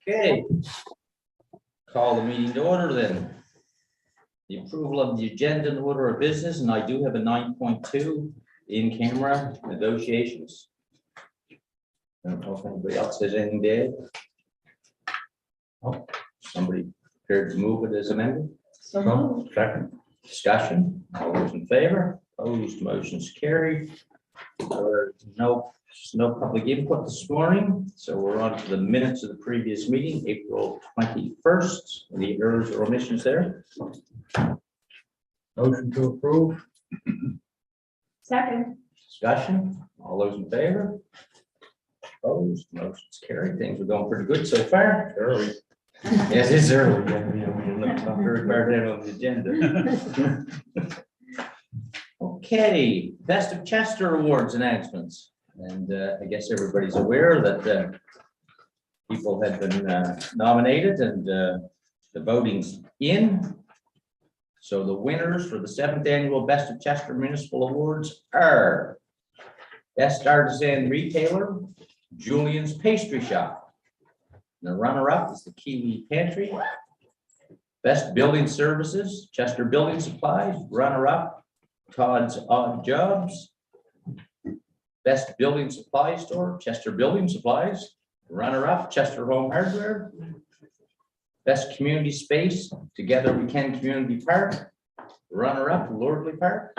Okay. Call the meeting to order then. The approval of the agenda and order of business, and I do have a 9.2 in camera negotiations. I don't know if anybody else has anything to add. Oh, somebody prepared to move it as amended? So Second. Discussion, all those in favor, opposed, motion's carried. No public input this morning, so we're on to the minutes of the previous meeting, April 21st. Any errors or omissions there? Motion to approve. Second. Discussion, all those in favor? Opposed, motion's carried. Things are going pretty good so far. Early. Yes, it's early. Not very far down on the agenda. Okay, Best of Chester Awards announcements. And I guess everybody's aware that people have been nominated and the voting's in. So the winners for the 7th annual Best of Chester Municipal Awards are Best Artisan Retailer, Julian's Pastry Shop. The runner-up is the Kiwi Pantry. Best Building Services, Chester Building Supplies. Runner-up, Todd's Odd Jobs. Best Building Supply Store, Chester Building Supplies. Runner-up, Chester Home Hardware. Best Community Space, Together We Can Community Park. Runner-up, Lordley Park.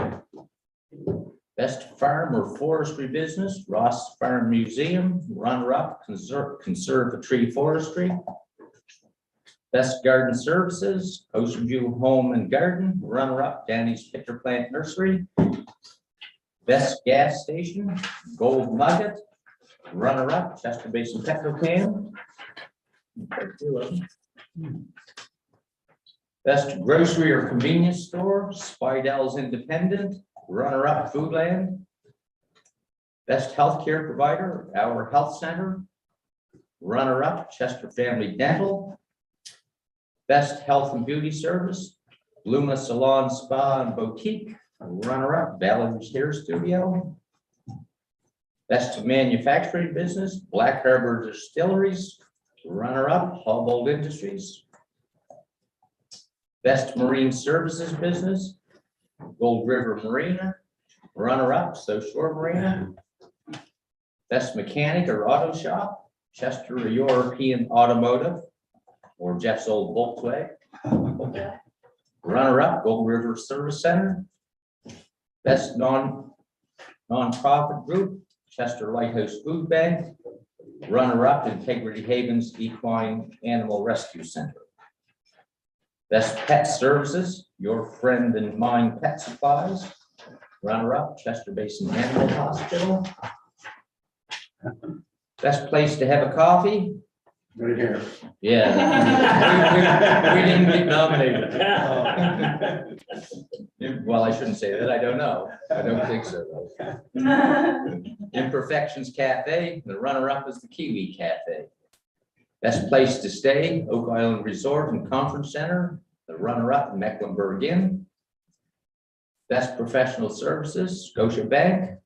Best Farm or Forestry Business, Ross Farm Museum. Runner-up, Conserve a Tree Forestry. Best Garden Services, Ocean View Home and Garden. Runner-up, Danny's Pitcher Plant Nursery. Best Gas Station, Gold Nugget. Runner-up, Chester Basin Petrochem. Best Grocery or Convenience Store, Spidell's Independent. Runner-up, Foodland. Best Healthcare Provider, Our Health Center. Runner-up, Chester Family Dental. Best Health and Beauty Service, Bluma Salon, Spa and Boutique. Runner-up, Ballard's Hair Studio. Best Manufacturing Business, Black Harbor Distilleries. Runner-up, Humboldt Industries. Best Marine Services Business, Gold River Marina. Runner-up, South Shore Marina. Best Mechanic or Auto Shop, Chester European Automotive, or Jeff's Old Volkswagen. Runner-up, Gold River Service Center. Best non-profit group, Chester Lighthouse Food Bank. Runner-up, Integrity Havens Equine Animal Rescue Center. Best Pet Services, Your Friend and Mine Pet Supplies. Runner-up, Chester Basin Animal Hospital. Best Place to Have a Coffee. Right here. Yeah. We didn't get nominated. Well, I shouldn't say that. I don't know. I don't think so, though. Imperfections Cafe. The runner-up is the Kiwi Cafe. Best Place to Stay, Oak Island Resort and Conference Center. The runner-up, Mecklenburg Inn. Best Professional Services, Scotia Bank.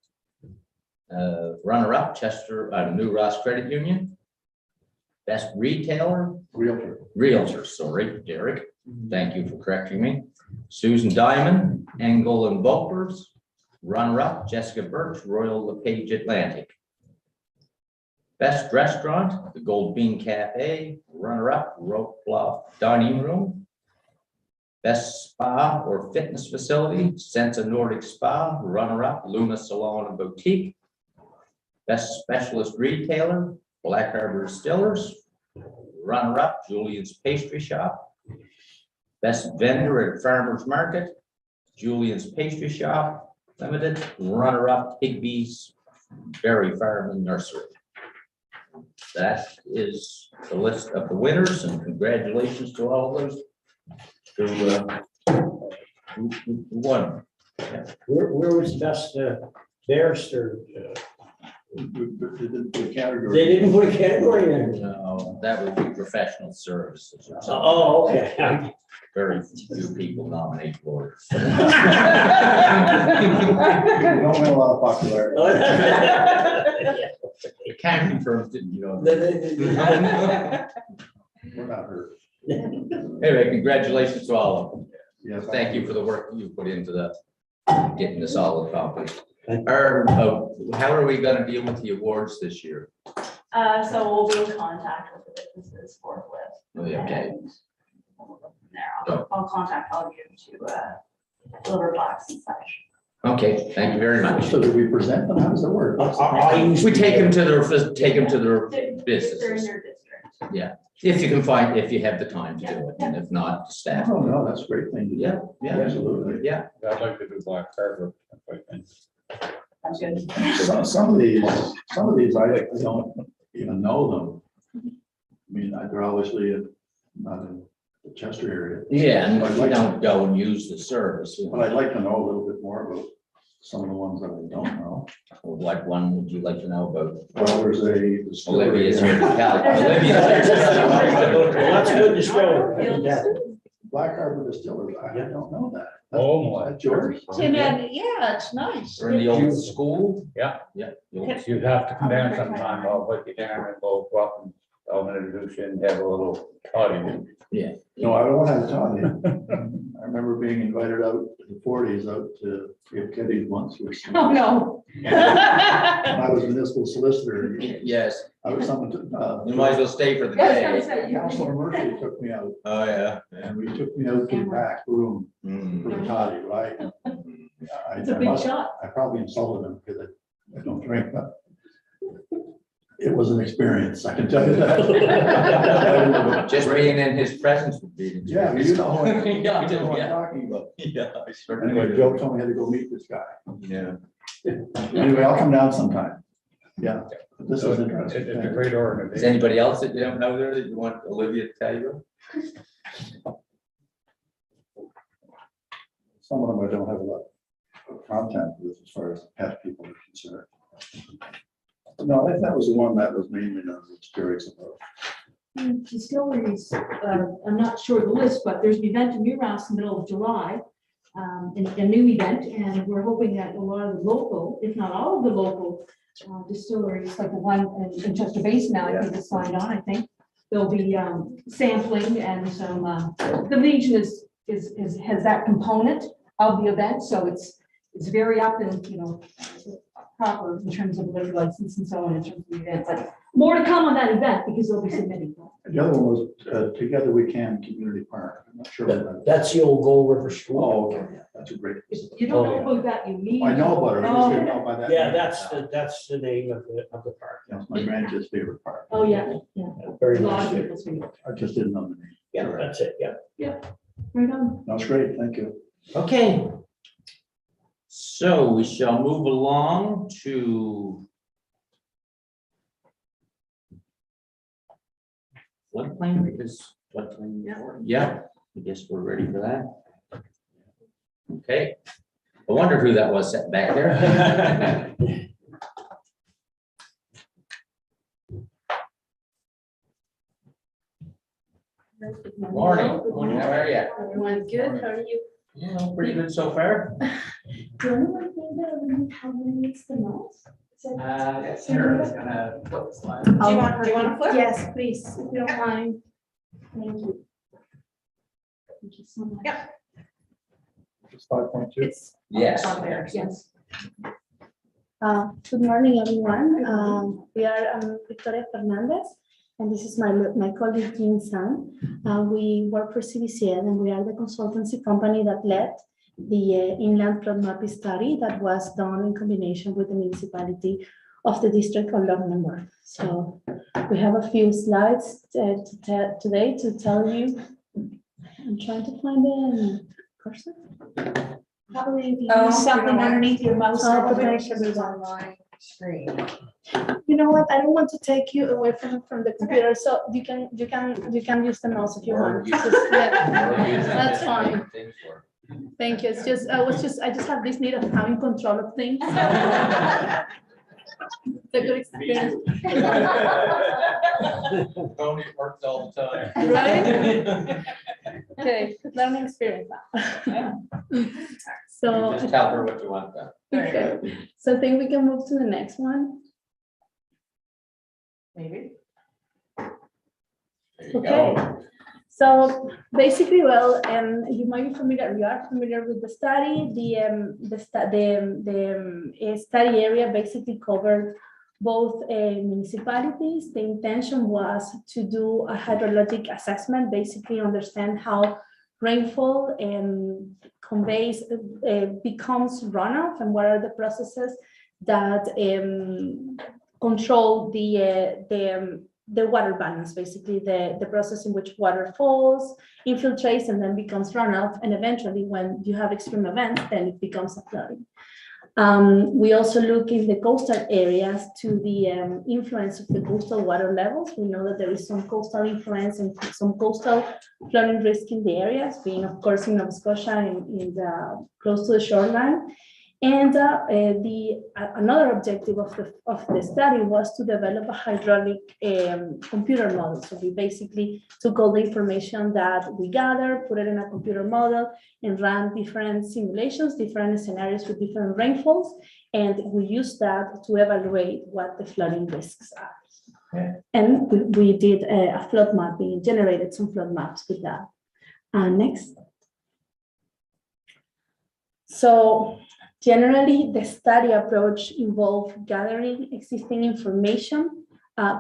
Runner-up, Chester New Ross Credit Union. Best Retailer, Realtor, sorry, Derek. Thank you for correcting me. Susan Diamond, Engel and Volkers. Runner-up, Jessica Birch, Royal LePage Atlantic. Best Restaurant, the Gold Bean Cafe. Runner-up, Rope Bluff Dining Room. Best Spa or Fitness Facility, Sensa Nordic Spa. Runner-up, Luna Salon and Boutique. Best Specialist Retailer, Black Harbor Distillers. Runner-up, Julian's Pastry Shop. Best Vendor at Farmers Market, Julian's Pastry Shop Limited. Runner-up, Higbee's Berry Farm and Nursery. That is the list of the winners, and congratulations to all of those who won. Where was best barrister? The category. They didn't put a category in. No, that would be professional services or something. Oh, okay. Very few people nominate lawyers. We don't win a lot of popularity. Accounting firms didn't, you know. not hurt. Anyway, congratulations to all of them. Yes. Thank you for the work you put into getting this all accomplished. Thank How are we gonna deal with the awards this year? So we'll be in contact with the businesses forthwith. Okay, And there, I'll contact all of you to deliver plaques and such. okay, thank you very much. So do we present them? How does it work? We take them to their, businesses. They're in your district. Yeah, if you can find, if you have the time to do it, and if not, the staff. Oh, no, that's a great thing to do. Yeah, Absolutely. yeah. I'd like to do black carpet. Sounds good. Some of these, I don't even know them. I mean, they're obviously not in the Chester area. Yeah, and we don't go and use the service. But I'd like to know a little bit more about some of the ones that I don't know. What one would you like to know about? Well, there's a. Olivia's here to tell. Olivia's here to Well, tell. that's good to show. Yeah. Black Harbor Distillers, I don't know that. Oh, my. That's yours? Tim, yeah, it's nice. We're in the old school. Yeah. Yeah. You'd have to come down sometime, I'll put you down and go up and I'll introduce you and have a little party. Yeah. No, I don't want to have Tony. I remember being invited out in the 40s out to give kiddies once. Oh, no. When I was municipal solicitor. Yes, I was someone, you might as well stay for the Yeah, I was day. gonna say, Councilor Murphy took me out Oh, yeah. and he took me out to the back room Mm. for the toddy, right? It's a big shot. I probably insulted him because I don't drink, but it was an experience, I can tell you that. Just being in his presence would be. Yeah, you know what Yeah, I you know do, what I'm yeah. talking about. Yeah, I certainly Anyway, do. Joe told me I had to go meet this guy. Yeah. Anyway, I'll come down sometime. Yeah, this is It's a interesting. great Is organization. anybody else that you don't know there that you want Olivia to tell you? Some of them I don't have a lot of contact with as far as pet people are concerned. No, that was the one that was mainly I was curious about. Distilleries, I'm not sure the list, but there's an event in Newhouse in the middle of July, a new event, and we're hoping that a lot of the local, if not all of the local distilleries, like the one in Chester Basin now, I think is signed on, I think. There'll be sampling and some, the Legion has that component of the event, so it's very up and, proper in terms of the liquor license and so on in terms of the event, but more to come on that event because they'll be submitting. The other one was Together We Can Community Park. I'm not sure. what that- That's the old Gold River School. Oh, okay, yeah, that's a great. You don't know about that, you need. I know about it. I just didn't Oh, know by that. Yeah, name. that's the name of the park. That's my grandkid's favorite park. Oh, yeah, yeah. Very A lot of nice. people's favorite. I just didn't know the name. Yeah, that's it, yeah. Right on. That's great, thank you. Okay. So we shall move along to floodplain, because floodplain. Yeah, I guess we're ready for that. Okay. I wonder who that was sitting back there. Morning. Morning. How are you? Everyone good, how are you? Yeah, pretty good so far. Do anyone think that we have minutes the most? Sarah is gonna flip the slide. Do you want to flip? Yes, please, if you don't mind. Thank you. Thank you so much. Yep. It's 5.2. It's Yes. on there. Yes. Good morning, everyone. We are Victoria Fernandez, and this is my colleague Jim San. We work for CBCN, and we are the consultancy company that led the inland flood map study that was done in combination with the municipality of the district of Lunenburg. So we have a few slides today to tell you. I'm trying to find the cursor. Probably something underneath your mouse. Oh, potentially online screen. You know what? I don't want to take you away from the computer, so you can use the mouse if you want. That's fine. Thank you. It's just I just have this need of having control of things. It's a good experience. Tony works all the time. Right? Okay, learning experience now. So, Just tell her what you want done. okay. So I think we can move to the next one. Maybe. There you Okay. go. So basically, well, you might be familiar, you are familiar with the study. The study area basically covered both municipalities. The intention was to do a hydrologic assessment, basically understand how rainfall conveys, becomes runoff, and what are the processes that control the water balance, basically the process in which water falls, infiltrates, and then becomes runoff. And eventually, when you have extreme events, then it becomes a flooding. We also look in the coastal areas to the influence of the coastal water levels. We know that there is some coastal influence and some coastal flooding risk in the areas, being of course in Nova Scotia and close to the shoreline. And another objective of the study was to develop a hydraulic computer model. So we basically took all the information that we gathered, put it in a computer model, and ran different simulations, different scenarios with different rainfalls, and we used that to evaluate what the flooding risks are. Yeah. And we did a flood mapping, generated some flood maps with that. Next. So generally, the study approach involved gathering existing information,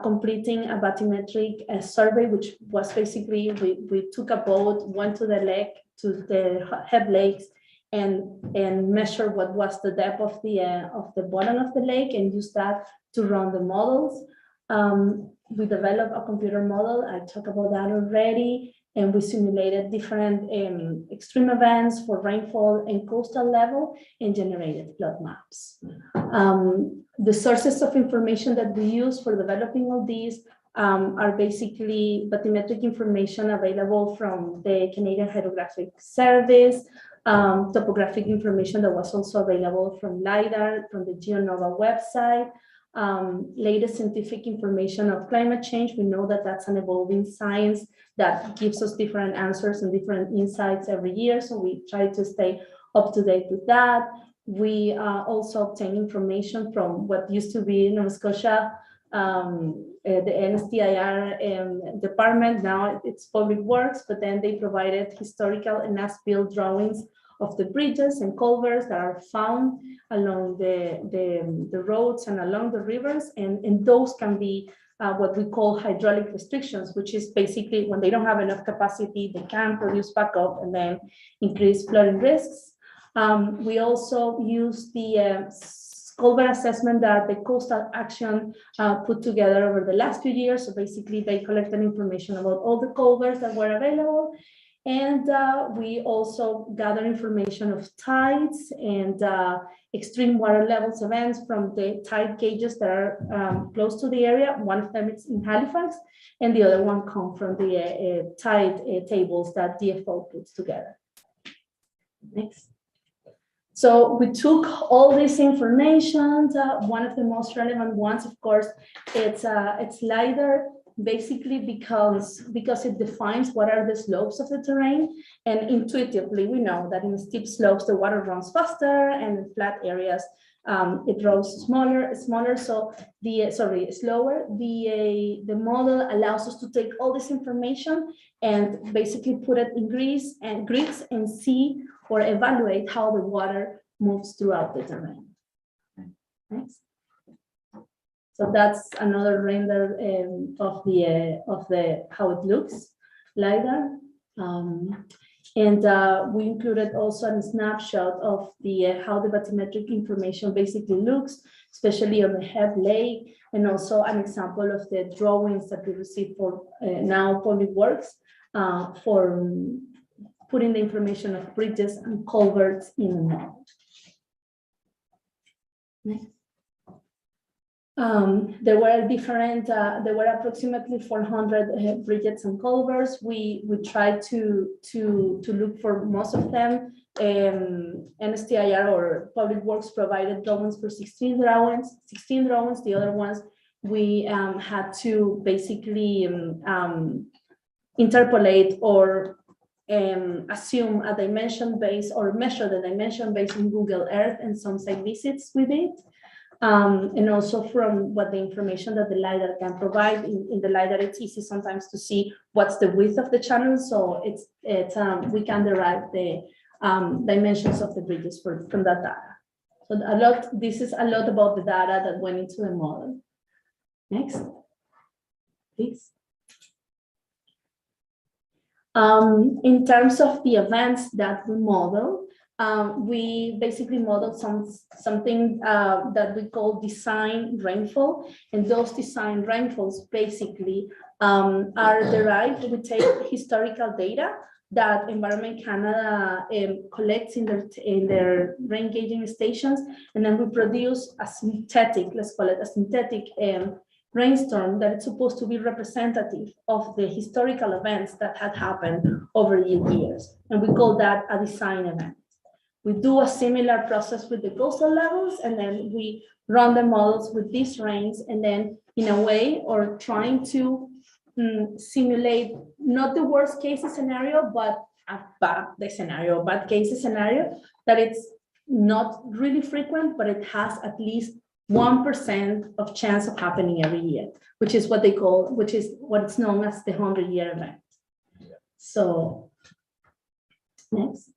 completing a bathymetric survey, which was basically, we took a boat, went to the lake, to the head lakes, and measured what was the depth of the bottom of the lake, and used that to run the models. We developed a computer model, I talked about that already, and we simulated different extreme events for rainfall and coastal level and generated flood maps. The sources of information that we use for developing all these are basically bathymetric information available from the Canadian Hydrographic Service, topographic information that was also available from LIDAR, from the GeoNova website, latest scientific information of climate change. We know that that's an evolving science that gives us different answers and different insights every year. So we try to stay up to date with that. We also obtain information from what used to be Nova Scotia, the NSTIR department. Now it's Public Works, but then they provided historical and as-built drawings of the bridges and culverts that are found along the roads and along the rivers, and those can be what we call hydraulic restrictions, which is basically when they don't have enough capacity, they can produce backup and then increase flooding risks. We also use the culvert assessment that the Coastal Action put together over the last few years. So basically they collected information about all the culverts that were available. And we also gather information of tides and extreme water levels events from the tide gauges that are close to the area. One of them is in Halifax, and the other one comes from the tide tables that DFO puts together. Next. So we took all this information. One of the most relevant ones, of course, it's LIDAR. Basically because it defines what are the slopes of the terrain, and intuitively we know that in steep slopes the water runs faster, and in flat areas it runs slower. So slower. The model allows us to take all this information and basically put it in grids and see or evaluate how the water moves throughout the terrain. Next. So that's another render of the how it looks, LiDAR. And we included also a snapshot of how the bathymetric information basically looks, especially on the head lake, and also an example of the drawings that we received for now Public Works for putting the information of bridges and culverts in the model. Next. There were approximately 400 bridges and culverts. We tried to look for most of them. NSTIR or Public Works provided drawings for 16 drawings. The other ones we had to basically interpolate or assume a dimension base or measure the dimension based on Google Earth and some site visits with it. And also from what the information that the LiDAR can provide. In the LiDAR, it's easy sometimes to see what's the width of the channel. So we can derive the dimensions of the bridges from that data. So this is a lot about the data that went into the model. Next, please. In terms of the events that we model, we basically modeled something that we call design rainfall, and those design rainfalls basically are derived. We take historical data that Environment Canada collects in their rain gauging stations, and then we produce a synthetic, let's call it a synthetic rainstorm that is supposed to be representative of the historical events that had happened over years, and we call that a design event. We do a similar process with the coastal levels, and then we run the models with these rains, and then in a way, or trying to simulate not the worst case scenario, but a bad case scenario, that it's not really frequent, but it has at least 1% of chance of happening every year, which is what it's known as the 100-year event. So next.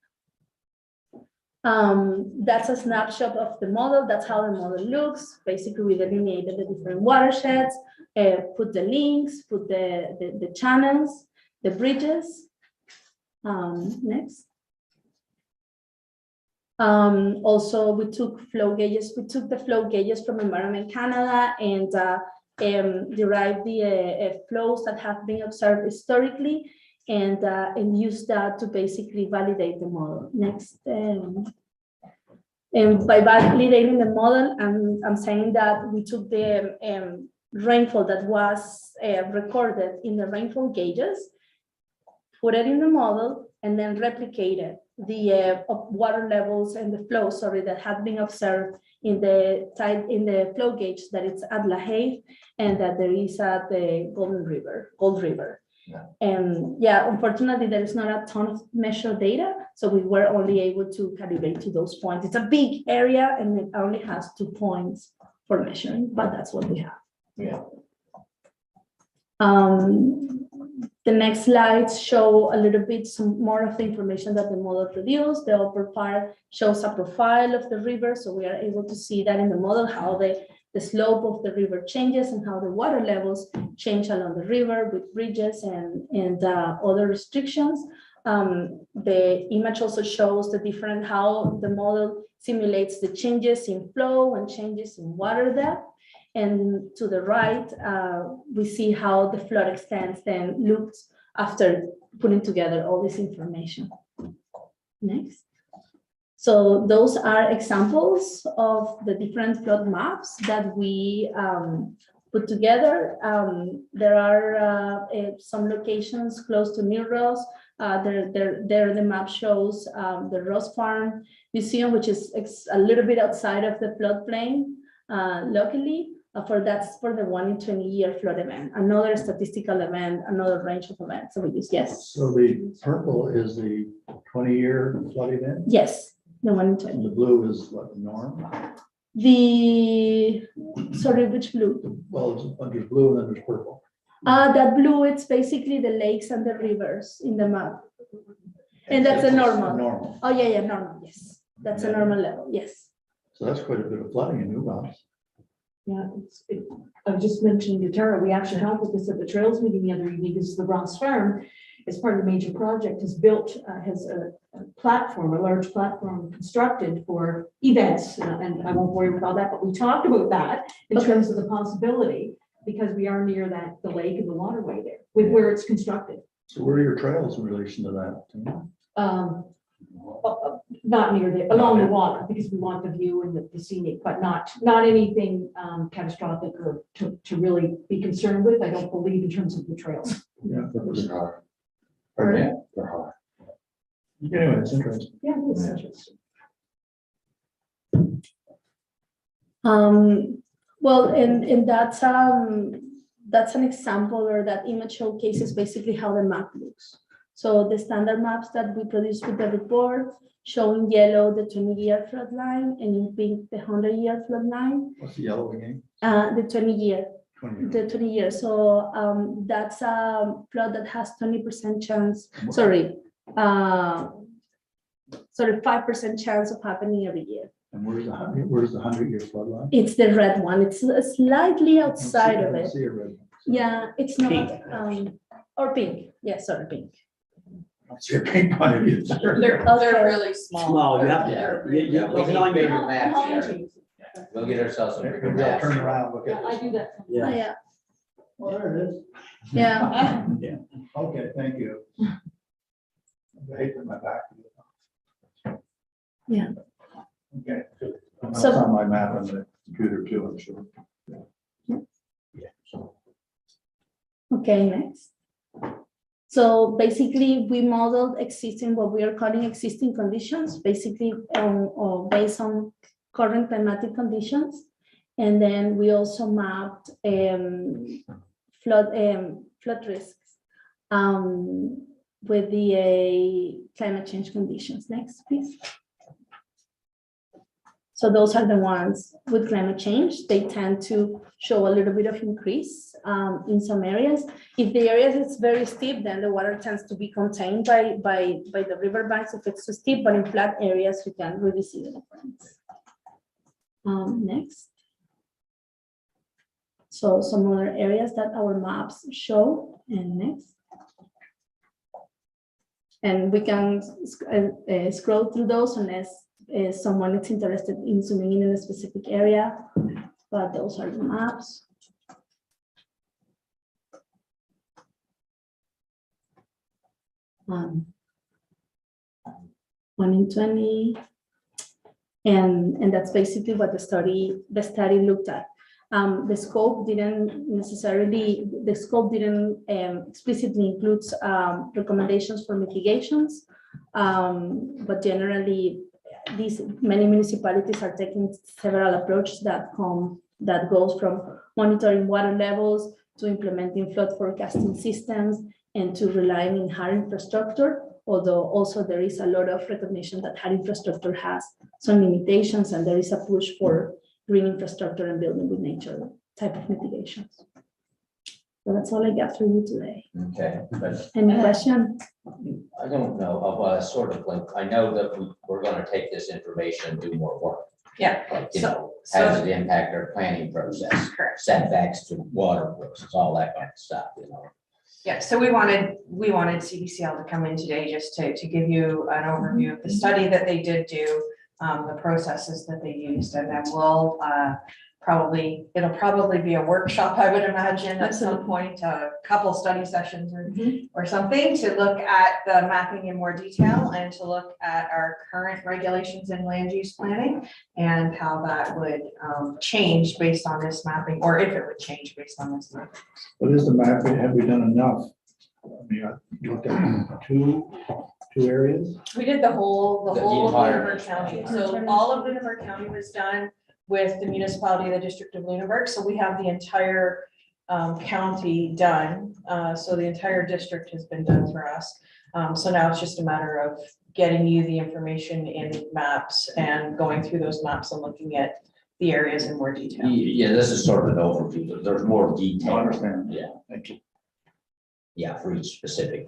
That's a snapshot of the model. That's how the model looks. Basically, we delineated the different watersheds, put the links, put the channels, the bridges. Next. Also, we took flow gauges. We took the flow gauges from Environment Canada and derived the flows that have been observed historically, and use that to basically validate the model. Next. And by validating the model, I'm saying that we took the rainfall that was recorded in the rainfall gauges, put it in the model, and then replicated the water levels and the flow, that had been observed in the flow gauge that it's at La Haye and that there is at the Gold River. Yeah. And yeah, unfortunately, there is not a ton of measured data, so we were only able to calibrate to those points. It's a big area and it only has 2 points for measuring, but that's what we have. Yeah. The next slides show a little bit some more of the information that the model produced. The upper part shows a profile of the river, so we are able to see that in the model how the slope of the river changes and how the water levels change along the river with bridges and other restrictions. The image also shows how the model simulates the changes in flow and changes in water depth. And to the right, we see how the flood extents then looked after putting together all this information. Next. So those are examples of the different flood maps that we put together. There are some locations close to New Ross. There the map shows the Ross Farm Museum, which is a little bit outside of the floodplain locally. That's for the 1 in 20-year flood event, another statistical event, another range of events. So we use yes. So the purple is the 20-year flood event? Yes, the 1 in 20. And the blue is what, the norm? Sorry, which blue? Well, there's blue and then there's purple. That blue, it's basically the lakes and the rivers in the map. And that's a normal. Normal. Oh, yeah, normal, yes. That's a normal level, yes. So that's quite a bit of flooding in New Ross. Yeah, I just mentioned to Tara, we actually had with this at the Trails meeting the other evening, because the Ross Farm, as part of the major project, has a platform, a large platform constructed for events, and I won't worry about that, but we talked about that in terms of the possibility, because we are near the lake and the waterway there, with where it's constructed. So where are your trails in relation to that? Not near along the water, because we want the view and the scenic, but not anything catastrophic or to really be concerned with. I don't believe in terms of the trails. Yeah. Pardon? They're high. Anyway, it's interesting. Yeah, it's interesting. Well, and that's an example, or that image showcases basically how the map looks. So the standard maps that we produce with the report show in yellow the 20-year flood line and in pink the 100-year flood line. What's the yellow again? The 20-year. 20. The 20 years, so that's a flood that has 20% chance, sorry, 5% chance of happening every year. And where's the 100-year flood line? It's the red one, it's slightly outside of I it. see a red one. Yeah, it's not, Pink. or pink, yeah, sorry, pink. I see a pink one. They're Okay. really small. Small, you have Yeah. to, you Yeah, we look need on bigger your, maps here. We'll get ourselves some bigger Maybe I'll maps. turn around, look Yeah, at I this. do that. Oh, yeah. yeah, Well, there it is. yeah, Okay, thank you. I hate that my back. Yeah. Okay. That's So- on my map on the computer too, I'm sure. okay, next. So basically, we modeled existing, what we are calling existing conditions, basically or based on current climatic conditions. And then we also mapped flood risks with the climate change conditions. Next, please. So those are the ones with climate change. They tend to show a little bit of increase in some areas. If the area is very steep, then the water tends to be contained by the riverbanks if it's too steep, but in flat areas, you can really see the difference. Next. So some other areas that our maps show, and next. And we can scroll through those unless someone is interested in zooming in a specific area, but those are the maps. One in 20. And that's basically what the study looked at. The scope didn't explicitly include recommendations for mitigations, but generally many municipalities are taking several approaches that goes from monitoring water levels to implementing flood forecasting systems and to relying on hard infrastructure, although also there is a lot of recognition that hard infrastructure has some limitations and there is a push for green infrastructure and building with nature type of mitigations. So that's all I got for you today. Okay, but Any question? I don't know, well, it's sort of like, I know that we're gonna take this information and do more work. Yeah, Like, you So- know, how does it impact our planning process? correct. Setbacks to water courses, all that kind of stuff, you know. Yeah, so we wanted CDCL to come in today just to give you an overview of the study that they did do, the processes that they used, and then we'll it'll probably be a workshop, I would imagine, at some Absolutely. point, a couple study sessions or something to look at the mapping in more detail and to look at our current regulations in land use planning and how that would change based on this mapping, or if it would change based on this mapping. What is the map? Have we done enough? I mean, I looked at two areas. We did the whole of entire- Lunenburg County, so all of Lunenburg County was done with the municipality of the District of Lunenburg, so we have the entire county done. So the entire district has been done for us. So now it's just a matter of getting you the information in maps and going through those maps and looking at the areas in more detail. Yeah, this is sort of an overview, there's more detail. I understand. Yeah, Thank you. yeah, for each specific.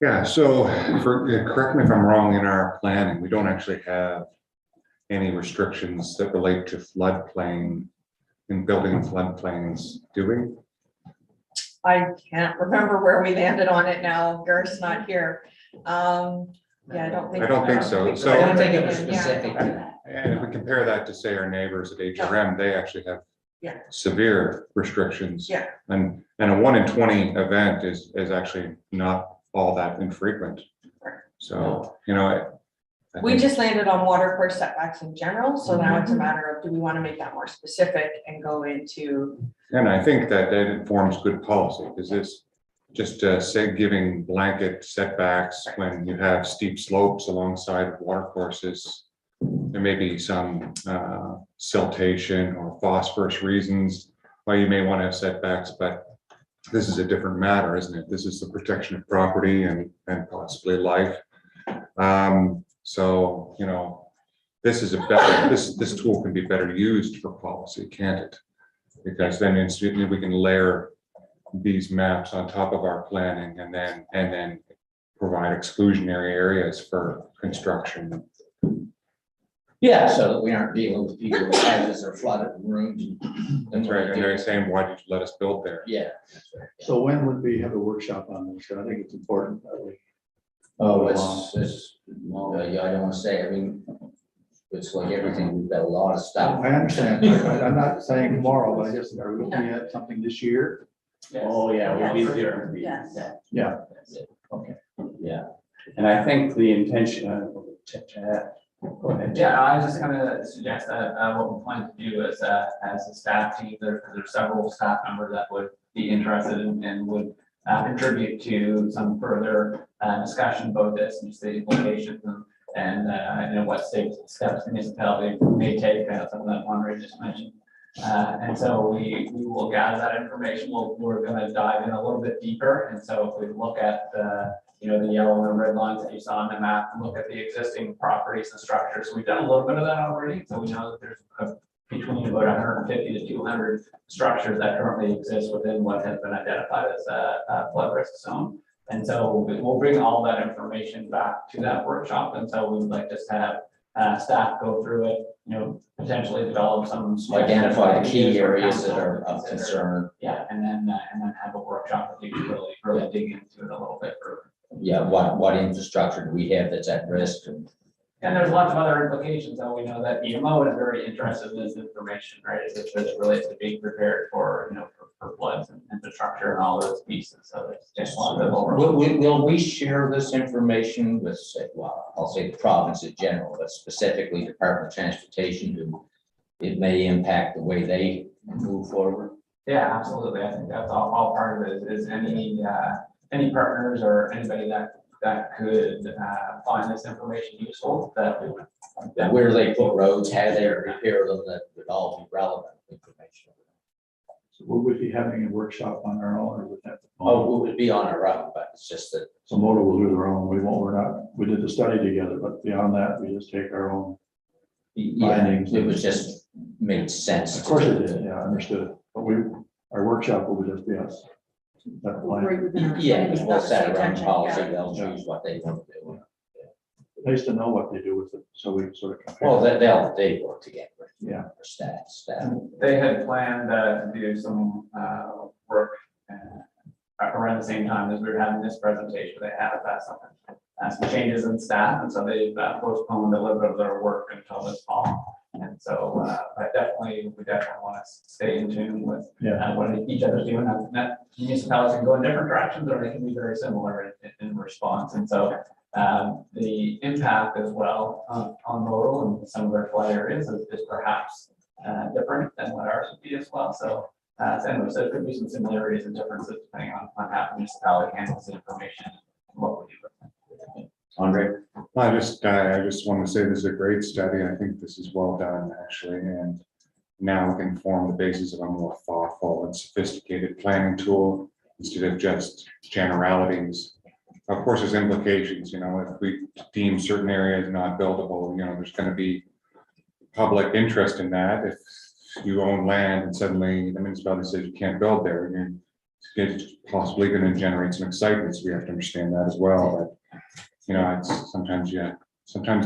Yeah, so correct me if I'm wrong, in our planning, we don't actually have any restrictions that relate to floodplain in building floodplains, do we? I can't remember where we landed on it now. Garth's not here. Yeah, I don't think. I don't think so. So- I don't think it was Yeah. specific to that. And if we compare that to, say, our neighbors at HRM, they actually have Yeah. severe restrictions. Yeah. And a 1 in 20 event is actually not all that infrequent. Right. So, you know, I We think- just landed on watercourse setbacks in general, so now it's a matter of, do we want to make that more specific and go into, And I think that informs good policy, because this just say giving blanket setbacks when you have steep slopes alongside of watercourses. There may be some siltation or phosphorus reasons why you may want to have setbacks, but this is a different matter, isn't it? This is the protection of property and possibly life. So, you know, this is a better, this tool can be better used for policy, can't it? Because then instantly we can layer these maps on top of our planning and then provide exclusionary areas for construction. Yeah, so that we aren't dealing with people with houses or flooded rooms. That's right, and they're saying, why did you let us build there? Yeah. That's right. So when would we have a workshop on this? I think it's important that we. Oh, yeah, I don't want to say, I mean, it's like everything, we've got a lot of stuff. I understand. I'm not saying tomorrow, but I just, are we looking at something this year? Oh, yeah, we'll be there. Yes. Yeah. Okay. Yeah. And I think the intention, go ahead. Yeah, I was just gonna suggest that what we plan to do is as a staff team, there's several staff members that would be interested in and would contribute to some further discussion about this and just the implications and you know, what steps municipality may take, something that Andre just mentioned. And so we will gather that information. We're gonna dive in a little bit deeper. And so if we look at you know, the yellow and red lines that you saw on the map, and look at the existing properties and structures. We've done a little bit of that already. So we know that there's between about 150 to 200 structures that currently exist within what has been identified as a flood risk zone. And so we'll bring all that information back to that workshop. And so we would like just to have staff go through it, you know, potentially develop some. Identify the key areas that are of concern. Yeah, and then have a workshop that you can really dig into it a little bit further. Yeah, what infrastructure do we have that's at risk? And there's lots of other implications, though. We know that EMO is very interested in this information, right? As it relates to being prepared for, you know, for floods and infrastructure and all those pieces. So it's just one of the overall. Will we share this information with, say, well, I'll say the province in general, but specifically Department of Transportation, who it may impact the way they move forward? Yeah, absolutely. I think that's all part of it is any partners or anybody that could find this information useful, that we would. Where they put roads, how they repair them, that would all be relevant information. So we would be having a workshop on our own, or would that? Oh, we would be on our own, but it's just that. So Motor will do their own. We did the study together, but beyond that, we just take our own. Yeah, Findings. it was just made sense. Of course it did, yeah, I understood. But our workshop will just be us. That line. Yeah, we'll set our own policy, they'll choose what they want to do. Nice to know what they do with it, so we sort of. compare. Well, they work together. Yeah. For staff. They had planned to do some work around the same time as we were having this presentation. They had some changes in staff, and so they've postponed a little bit of their work until this fall. And so we definitely want to stay in tune with what each other's doing. That municipalities can go in different directions, or they can be very similar in response. And so the impact as well on Modal and some of their flood areas is perhaps different than what ours would be as well. So anyway, so there could be some similarities and differences depending on how the municipality handles the information and what we do with it. Andre? I just want to say this is a great study. I think this is well done, actually, and now we can form the basis of a more thoughtful and sophisticated planning tool instead of just generalities. Of course, there's implications, you know, if we deem certain areas not buildable, you know, there's going to be public interest in that. If you own land and suddenly the municipality says you can't build there, it's possibly going to generate some excitement. So we have to understand that as well. But you know, it's sometimes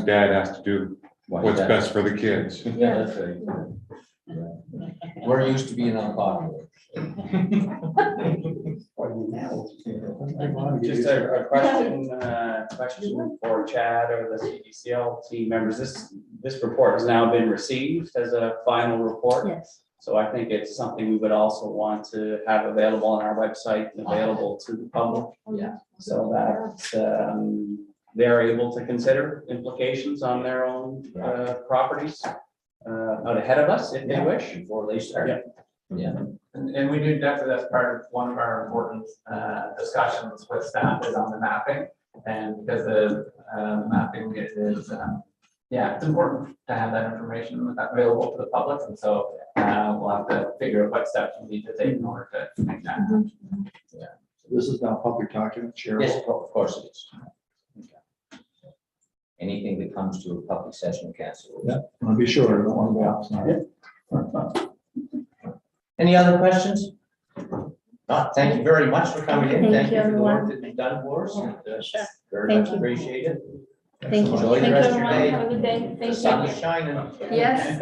dad has to do what's best for the kids. Yeah, that's right. We're used to being unpopular. Just a question for Chad or the CDCL team members. This report has now been received as a final report. Yes. So I think it's something we would also want to have available on our website and available to the public. Yeah. So that they're able to consider implications on their own properties out ahead of us if they wish. Before they start. Yeah. And we do definitely, that's part of one of our important discussions with staff is on the mapping. And because the mapping is yeah, it's important to have that information available to the public, and so we'll have to figure out what steps we need to take in order to make that happen. This is now public document, Chair. Yes, of course it is. Okay. Anything that comes to a public session council. Yeah, I'll be sure, I don't want to be outside. Any other questions? Thank you very much for coming in. Thank you, For the work everyone. that you've done for us. and, Sure. Very Thank much you. appreciated. Thank you. Enjoy the Thank you, rest of your everyone. day. Have a good day. The Thank sun you. is shining. Yes,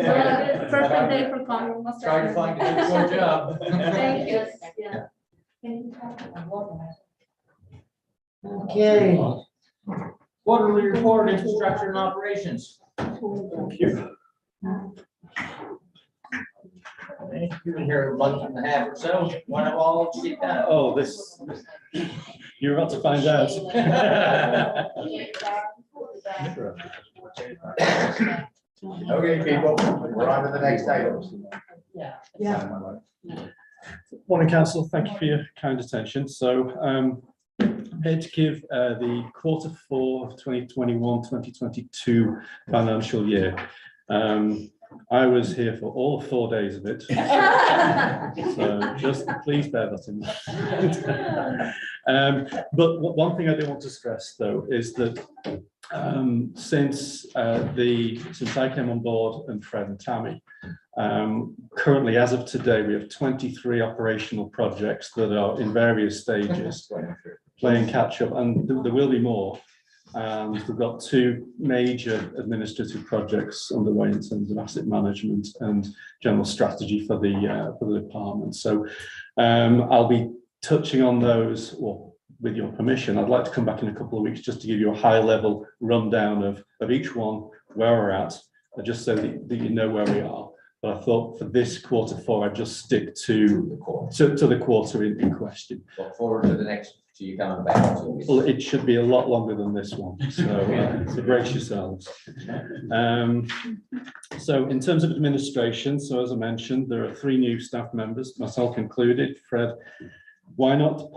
perfect day for coming. Most Try to find a good definitely. job. Thank you. Yeah. Okay. Quarterly report, infrastructure and operations. You've been here a month and a half or so. When have all of you get done? Oh, this, you're about to find out. Okay, people, we're on to the next item. Morning, Council. Thank you for your kind attention. So I'm here to give the Q4 of 2021-2022 financial year. I was here for all 4 days of it. So just please bear that in mind. But one thing I do want to stress, though, is that since I came on board, and Fred and Tammy, currently, as of today, we have 23 operational projects that are in various stages, playing catch up, and there will be more. And we've got 2 major administrative projects underway in terms of asset management and general strategy for the department. So I'll be touching on those, well, with your permission. I'd like to come back in a couple of weeks just to give you a high-level rundown of each one, where we're at, just so that you know where we are. But I thought for this Q4, I'd just stick to the quarter in question. Look forward to the next, to you coming back. Well, it should be a lot longer than this one, so brace yourselves. So in terms of administration, so as I mentioned, there are 3 new staff members, myself included, Fred Wynot,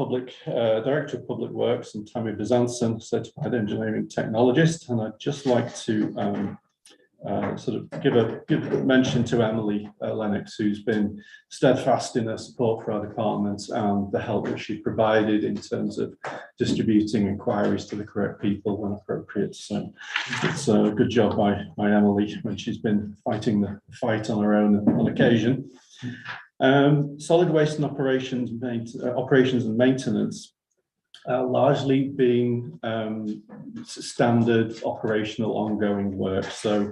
Director of Public Works, and Tammy Bezanson, Certified Engineering Technologist. And I'd just like to sort of give a mention to Emily Lennox, who's been steadfast in her support for our department and the help that she provided in terms of distributing inquiries to the correct people when appropriate. So it's a good job by Emily when she's been fighting the fight on her own on occasion. Solid waste and operations and maintenance. Largely being standard operational ongoing work. So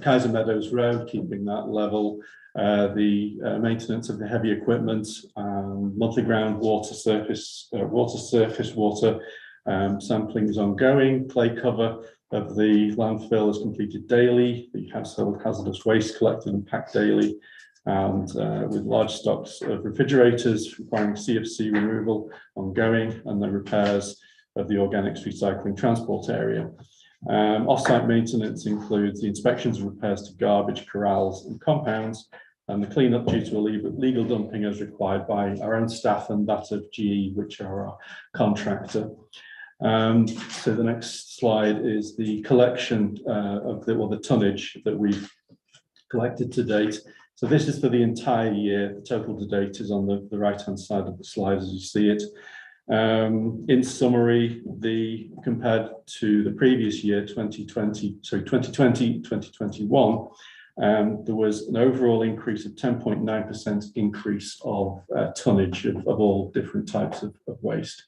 Kaiser Meadows Road, keeping that level, the maintenance of the heavy equipment, monthly groundwater surface water sampling is ongoing. Clay cover of the landfill is completed daily. The household hazardous waste collected and packed daily. And with large stocks of refrigerators requiring CFC removal ongoing, and the repairs of the organics recycling transport area. Off-site maintenance includes the inspections and repairs to garbage corrals and compounds, and the cleanup due to illegal dumping as required by our own staff and that of GE, which are our contractor. So the next slide is the collection of the tonnage that we've collected to date. So this is for the entire year. The total to date is on the right-hand side of the slide as you see it. In summary, compared to the previous year, 2020-2021, there was an overall increase of 10.9% increase of tonnage of all different types of waste.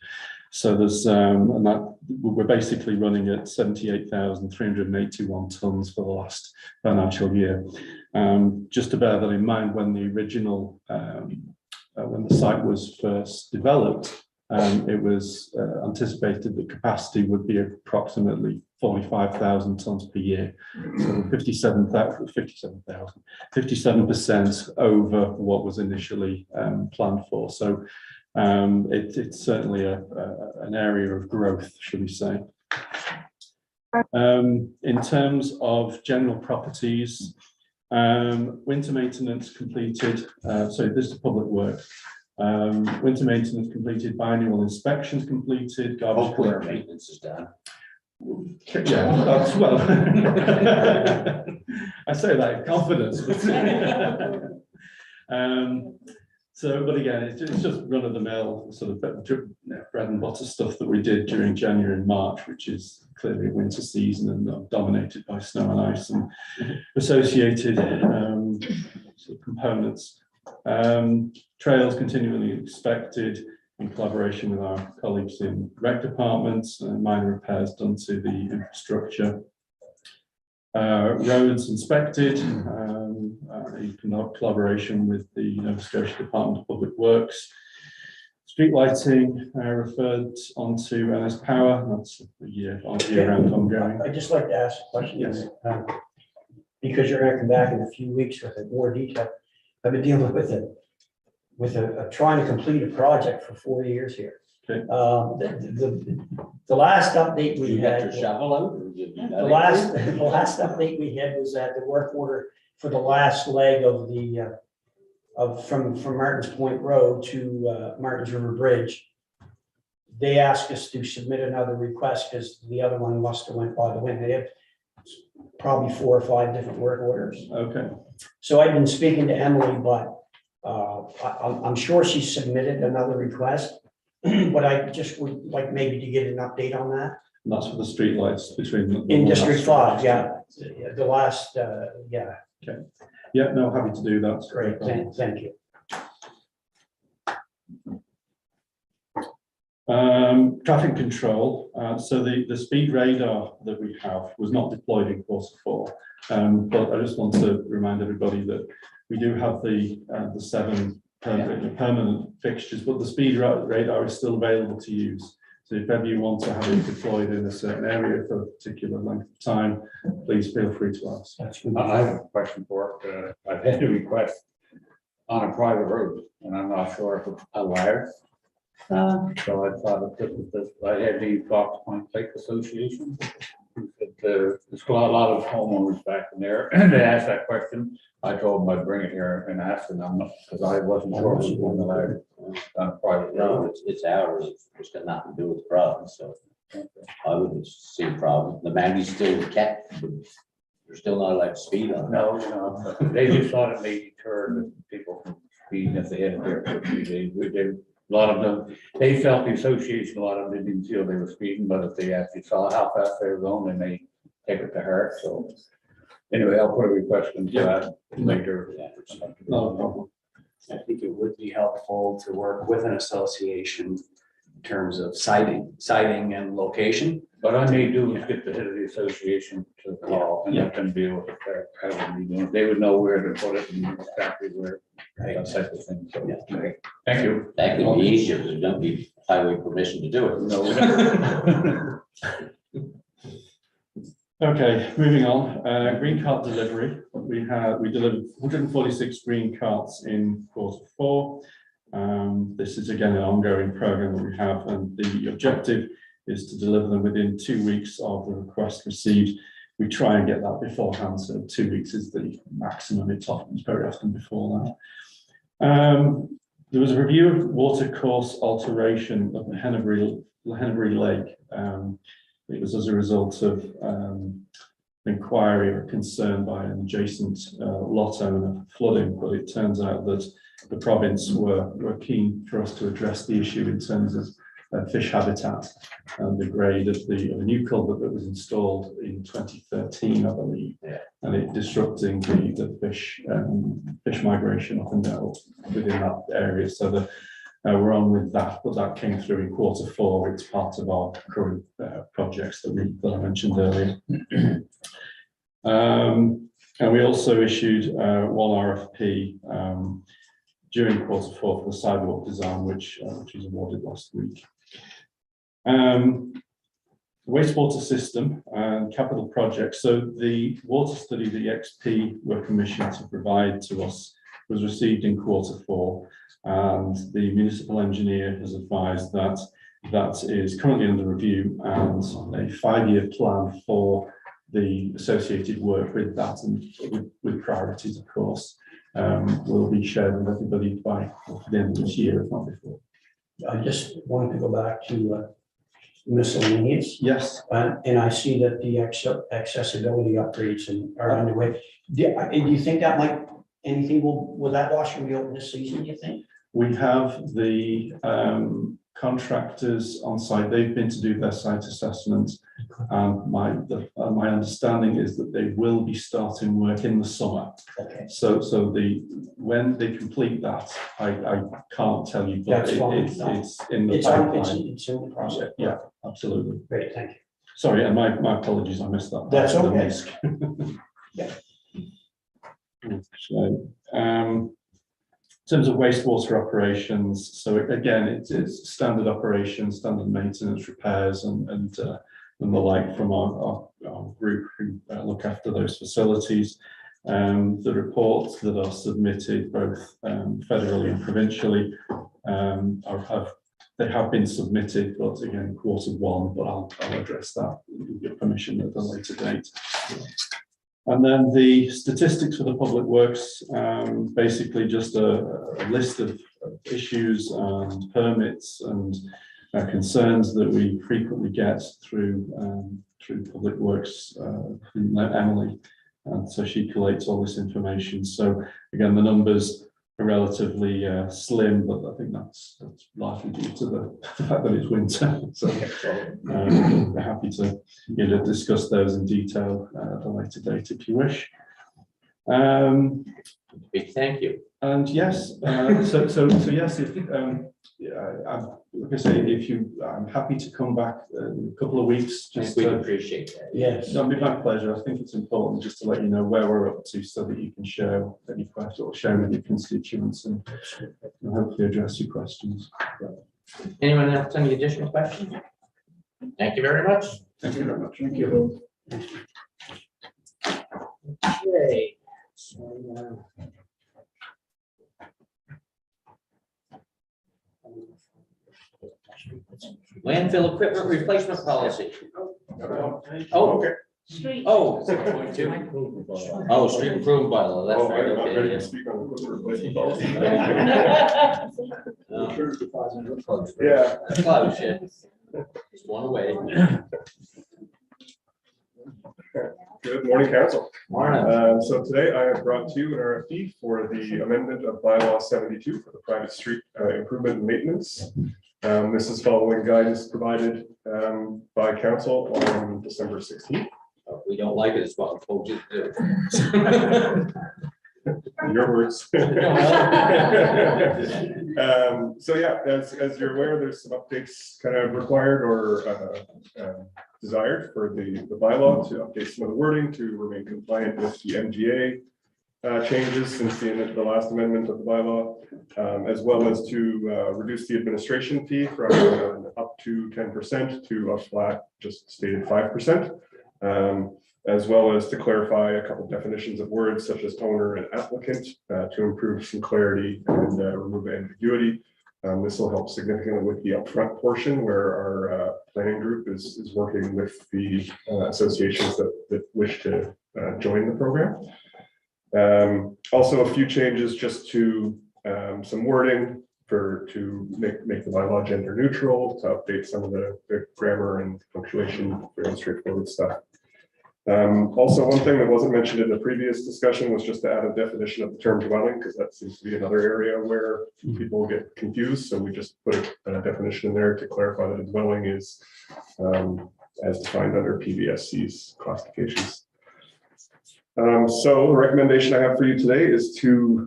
So there's and that we're basically running at 78,381 tons for the last financial year. Just to bear that in mind, when the original when the site was first developed, it was anticipated that capacity would be approximately 45,000 tons per year. So 57% over what was initially planned for. So it's certainly an area of growth, should we say. In terms of general properties, winter maintenance completed, so this is public work. Winter maintenance completed, biannual inspections completed, garbage collection. Maintenance is done. Yeah, that's well. I say that in confidence, but. So, but again, it's just run of the mill sort of bread and butter stuff that we did during January and March, which is clearly winter season and dominated by snow and ice and associated sort of components. Trails continually inspected in collaboration with our colleagues in rec departments, and minor repairs done to the infrastructure. Roads inspected in collaboration with the Nova Scotia Department of Public Works. Street lighting referred onto NS Power. That's a year-round ongoing. I'd just like to ask a question. Yes. Because you're gonna come back in a few weeks with more detail. I've been dealing with trying to complete a project for 4 years here. Okay. The last update we You got had. your shovel out? Or The last update we had was that the work order for the last leg of the from Martins Point Road to Martins River Bridge. They asked us to submit another request because the other one must have went by the wind. They have probably 4 or 5 different work orders. Okay. So I've been speaking to Emily, but I'm sure she submitted another request. But I just would like maybe to get an update on that. And that's for the street lights between. In District 5, yeah, the last, yeah. Okay. Yeah, no, happy to do that. Great, thank you. Traffic control. So the speed radar that we have was not deployed in Q4. But I just want to remind everybody that we do have the 7 permanent fixtures, but the speed radar is still available to use. So if ever you want to have it deployed in a certain area for a particular length of time, please feel free to ask. I have a question for it. I've had a request on a private road, and I'm not sure if it's allowed. So I thought I had the Fox Point Lake Association. There's a lot of homeowners back in there, and they asked that question. I told them I'd bring it here and ask them, because I wasn't sure if it was allowed on a private road. No, it's ours. It's got nothing to do with the province, so I wouldn't see a problem. The Maggie's still kept, but you're still not allowed to speed on it. No, they just thought it may deter the people from speeding if they had it there for 3 days. A lot of them, they felt the association, a lot of them didn't feel they were speeding, but if they actually saw how fast they were going, they may take it to heart, so. Anyway, I'll put a request into that later. No problem. I think it would be helpful to work with an association in terms of siting and location. What I may do is get the head of the association to call and let them deal with it. They would know where to put it and exactly where, that type of thing. So, okay. Thank you. That could be easier, because there don't be highway permission to do it. No. Okay, moving on. Green cart delivery. We delivered 146 green carts in Q4. This is again an ongoing program that we have, and the objective is to deliver them within 2 weeks of the request received. We try and get that beforehand, so 2 weeks is the maximum. It's very often before that. There was a review of Watercourse alteration of the Hanover Lake. It was as a result of inquiry or concern by an adjacent lot owner flooding, but it turns out that the province were keen for us to address the issue in terms of fish habitat and the grade of the new culvert that was installed in 2013, I believe, and it disrupting the fish migration up and down within that area. So that we're on with that, but that came through in Q4. It's part of our current projects that I mentioned earlier. And we also issued one RFP during Q4 for the sidewalk design, which was awarded last week. Wastewater system and capital projects. So the water study the XP were commissioned to provide to us was received in Q4, and the municipal engineer has advised that that is currently under review, and a 5-year plan for the associated work with that, and with priorities, of course, will be shared with everybody by the end of this year, if not before. I just wanted to go back to miscellaneous. Yes, And I see that the accessibility upgrades are underway. Do you think that will that washroom be open this season, you think? we have the contractors on site. They've been to do their site assessment. My understanding is that they will be starting work in the summer. Okay. So when they complete that, I can't tell you, but That's fine. it's in the It's pipeline. in the process. Yeah, absolutely. Great, thank you. Sorry, and my apologies, I missed that. That's The okay. risk. Yeah. So, in terms of wastewater operations, so again, it's standard operations, standard maintenance, repairs, and the like from our group who look after those facilities. The reports that are submitted both federally and provincially they have been submitted, but again, Q1, but I'll address that with your permission at a later date. And then the statistics for the public works, basically just a list of issues and permits and concerns that we frequently get through public works from Emily. And so she collates all this information. So again, the numbers are relatively slim, but I think that's largely due to the fact that it's winter. So we're happy to discuss those in detail at a later date if you wish. Big thank you. And yes, so yes, if like I say, I'm happy to come back in a couple of weeks. Just We appreciate that. yes, that'll be my pleasure. I think it's important just to let you know where we're up to, so that you can share any questions or share with your constituents and hopefully address your questions. Anyone else any additional questions? Thank you very much. Thank you very much. Thank you. Okay. So, landfill equipment replacement policy. Oh, okay. Street. Oh, 6.2. Oh, street improvement bylaw, that's right, okay. Yeah. Close, yeah. Just one away. Good morning, council. Morning. So today I have brought to you an RFP for the amendment of bylaw 72 for the private street improvement and maintenance. This is following guidance provided by council on December 16th. We don't like it, it's what I told you to do. Your words. So yeah, as you're aware, there's some updates kind of required or desired for the bylaw to update some of the wording to remain compliant with the MGA changes since the last amendment of the bylaw, as well as to reduce the administration fee from up to 10% to a flat, just stated 5%. As well as to clarify a couple definitions of words such as owner and applicant to improve some clarity and remove ambiguity. This will help significantly with the upfront portion where our planning group is working with the associations that wish to join the program. Also a few changes just to some wording to make the bylaw gender neutral, to update some of the grammar and punctuation, fairly straightforward stuff. Also, one thing that wasn't mentioned in the previous discussion was just to add a definition of the term dwelling, because that seems to be another area where people get confused. So we just put a definition in there to clarify that a dwelling is as defined under PBSC's classifications. So the recommendation I have for you today is to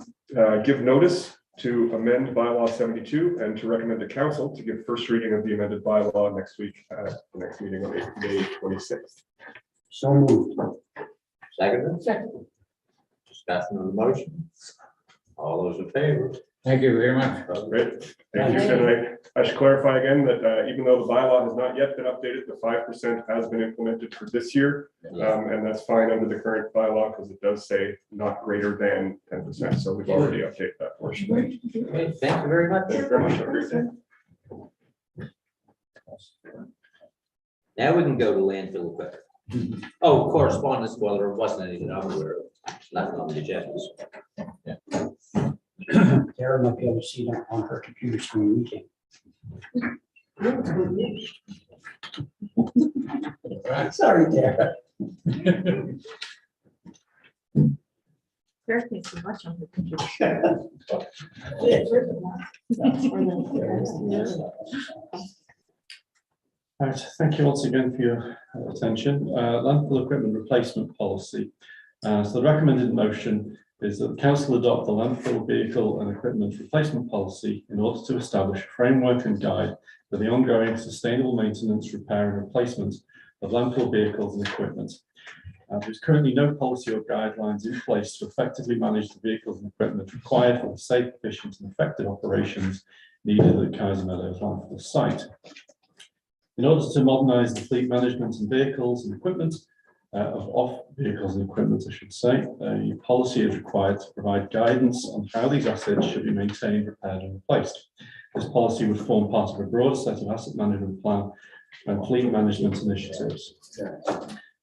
give notice to amend bylaw 72 and to recommend to council to give first reading of the amended bylaw next week at the next meeting on May 26th. So moved. Second. Discussion on the motion. All those in favor? Thank you very much. Great, thank you. And I should clarify again that even though the bylaw has not yet been updated, the 5% has been implemented for this year. And that's fine under the current bylaw because it does say not greater than 10%. So we've already updated that portion. Okay, thank you very much. Thank you very much. Have a great day. Now we can go to landfill equipment. Oh, correspondence, well, there wasn't anything I'm aware of, nothing on the agenda. Karen might be able to see that on her computer screen. We can. Sorry, Tara. Very thanks so much on the computer. Right, thank you once again for your attention. Landfill equipment replacement policy. So the recommended motion is that the council adopt the landfill vehicle and equipment replacement policy in order to establish a framework and guide for the ongoing sustainable maintenance, repair and replacement of landfill vehicles and equipment. There's currently no policy or guidelines in place to effectively manage the vehicles and equipment required for the safe, efficient and effective operations needed at Kaiser Meadows landfill site. In order to modernise the fleet management and vehicles and equipment, of vehicles and equipment, I should say, a policy is required to provide guidance on how these assets should be maintained, repaired and replaced. This policy would form part of a broader set of asset management plan and fleet management initiatives.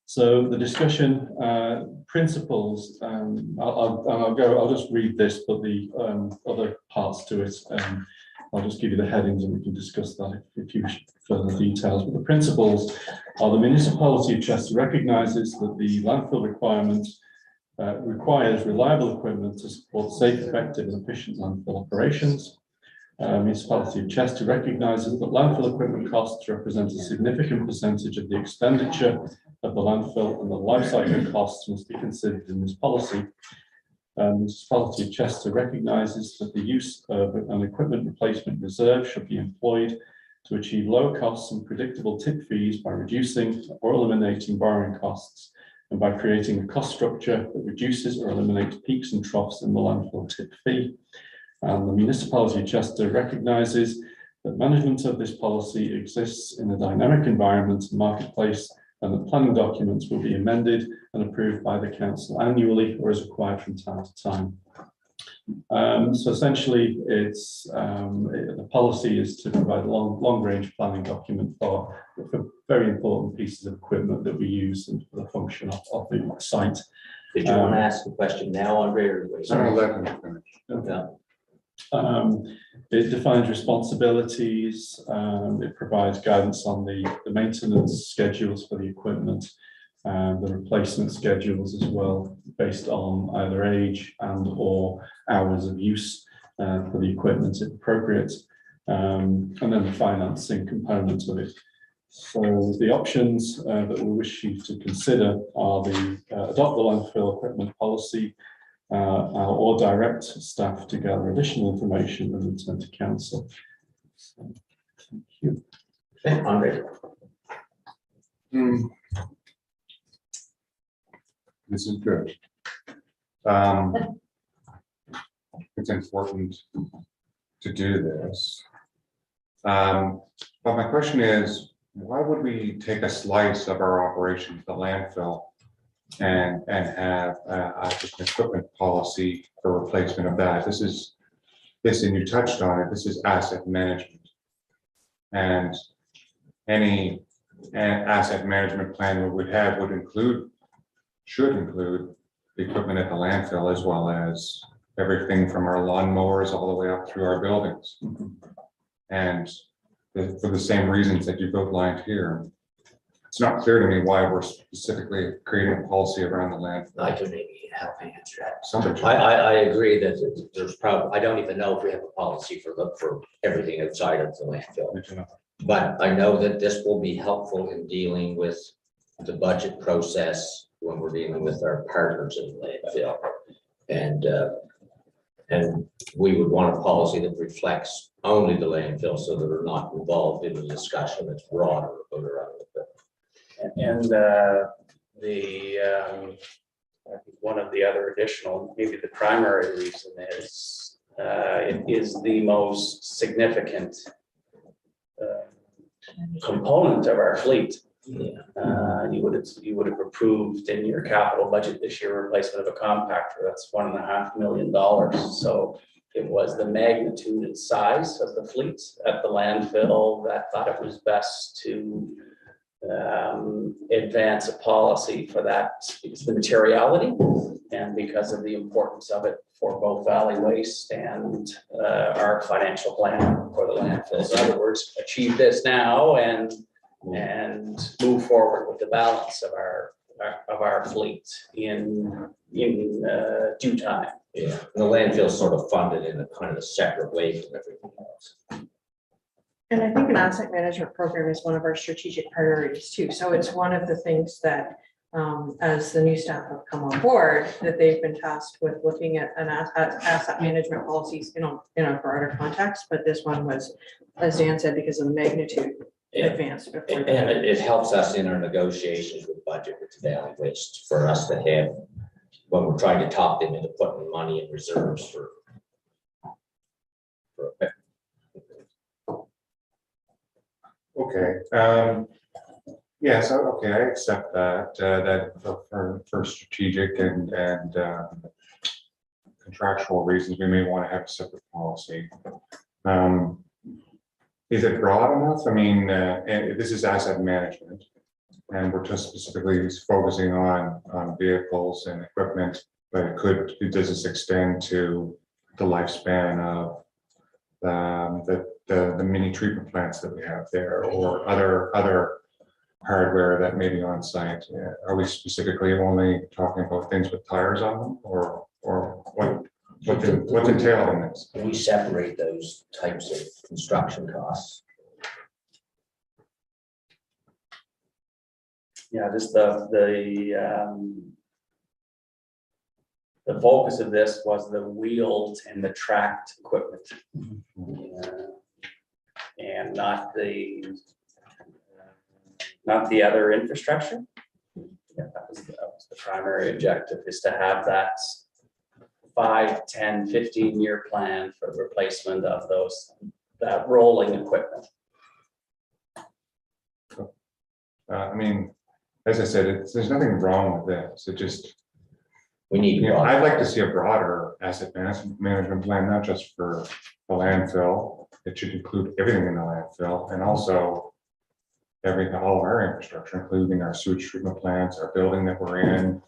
So the discussion principles, I'll just read this, but the other parts to it, I'll just give you the headings and we can discuss that if you wish further details. But the principles are: the municipality of Chester recognises that the landfill requirement requires reliable equipment to support safe, effective and efficient landfill operations. Municipality of Chester recognises that landfill equipment costs represent a significant percentage of the expenditure of the landfill, and the life cycle costs must be considered in this policy. Municipality of Chester recognises that the use of an equipment replacement reserve should be employed to achieve lower costs and predictable tip fees by reducing or eliminating borrowing costs, and by creating a cost structure that reduces or eliminates peaks and troughs in the landfill tip fee. And the Municipality of Chester recognises that management of this policy exists in a dynamic environment and marketplace, and the planning documents will be amended and approved by the council annually or as required from time to time. So essentially, it's the policy is to provide a long-range planning document for very important pieces of equipment that we use and for the function of the site. Did you want to ask a question now, Andre? Or wait? I'm gonna let him finish. Okay. It defines responsibilities, it provides guidance on the maintenance schedules for the equipment, the replacement schedules as well, based on either age and or hours of use for the equipment if appropriate, and then the financing component of it. So the options that we wish you to consider are the adopt the landfill equipment policy, or direct staff to gather additional information and return to council. So, thank you. Andre. This is good. It's important to do this. But my question is, why would we take a slice of our operation to the landfill and have just an equipment policy for replacement of that? And you touched on it, this is asset management. And any asset management plan we would have should include the equipment at the landfill, as well as everything from our lawn mowers all the way up through our buildings. And for the same reasons that you've outlined here, it's not clear to me why we're specifically creating a policy around the landfill. I can maybe help answer that. Somebody. I agree that there's probably, I don't even know if we have a policy for everything outside of the landfill. But I know that this will be helpful in dealing with the budget process when we're dealing with our partners in the landfill. And we would want a policy that reflects only the landfill, so that we're not involved in the discussion that's broader about around it. And I think one of the other additional, maybe the primary reason is it is the most significant component of our fleet. Yeah. You would have approved in your capital budget this year replacement of a compactor. That's $1.5 million. So it was the magnitude and size of the fleet at the landfill that thought it was best to advance a policy for that. It's the materiality, and because of the importance of it for both Valley Waste and our financial plan for the landfill. So in other words, achieve this now, and and move forward with the balance of our fleet in due time. Yeah, the landfill's sort of funded in a kind of a separate way from everything else. And I think an asset management program is one of our strategic priorities too. So it's one of the things that, as the new staff have come on board, that they've been tasked with looking at an asset management policies, in a broader context. But this one was, as Dan said, because of the magnitude advanced before. And it helps us in our negotiations with budget with the Valley Waste for us to have, when we're trying to talk them into putting money in reserves for. Okay, yeah, so, okay, I accept that, for strategic and contractual reasons, we may want to have a separate policy. Is it broad enough? I mean, and this is asset management, and we're just specifically focusing on vehicles and equipment, but does this extend to the lifespan of the mini treatment plants that we have there, or other hardware that may be on site? Are we specifically only talking about things with tires on them, or what's entailed in this? We separate those types of construction costs. Yeah, just the focus of this was the wheeled and the tracked equipment. And not the other infrastructure. Yeah, that was the primary objective, is to have that 5, 10, 15-year plan for the replacement of that rolling equipment. I mean, as I said, there's nothing wrong with this. It just, We need. I'd like to see a broader asset management plan, not just for the landfill. It should include everything in the landfill, and also all of our infrastructure, including our sewage treatment plants, our building that we're in,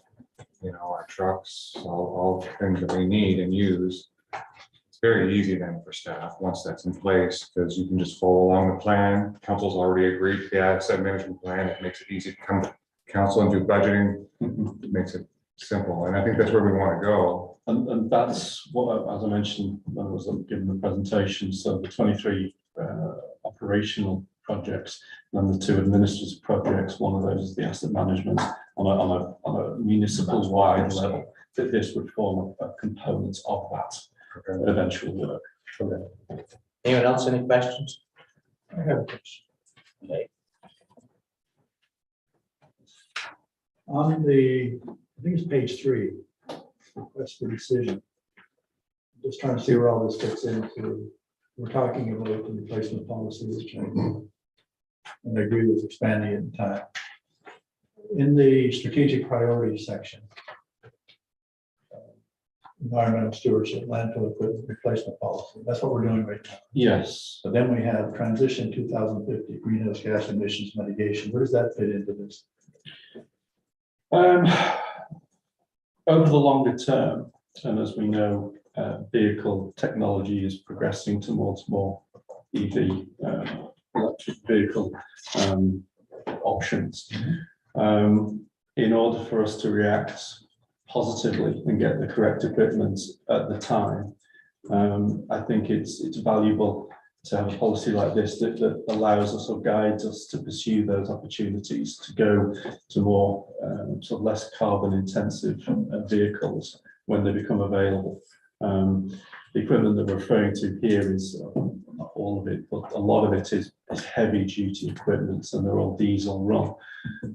our trucks, all the things that we need and use. It's very easy then for staff, once that's in place, because you can just follow along the plan. Council's already agreed to the asset management plan. It makes it easy to come to council and do budgeting. It makes it simple, and I think that's where we want to go. And that's what, as I mentioned, when I was given the presentation, so the 23 operational projects and the 2 administrative projects, one of those is the asset management on a municipal wide level, that this would form a component of that eventual work. Anyone else, any questions? I have a question. Okay. On the, I think it's page 3, request for decision. Just trying to see where all this fits into. We're talking about the replacement policy that's changing. And I agree with expanding it in time. In the strategic priorities section, environmental stewardship, landfill equipment replacement policy. That's what we're doing right now. Yes. But then we have transition 2050 greenhouse gas emissions mitigation. Where does that fit into this? Over the longer term, and as we know, vehicle technology is progressing towards more EV electric vehicle options. In order for us to react positively and get the correct equipment at the time, I think it's valuable to have a policy like this that allows us or guides us to pursue those opportunities to go to more sort of less carbon intensive vehicles when they become available. The equipment that we're referring to here is not all of it, but a lot of it is heavy duty equipment, and they're all diesel run,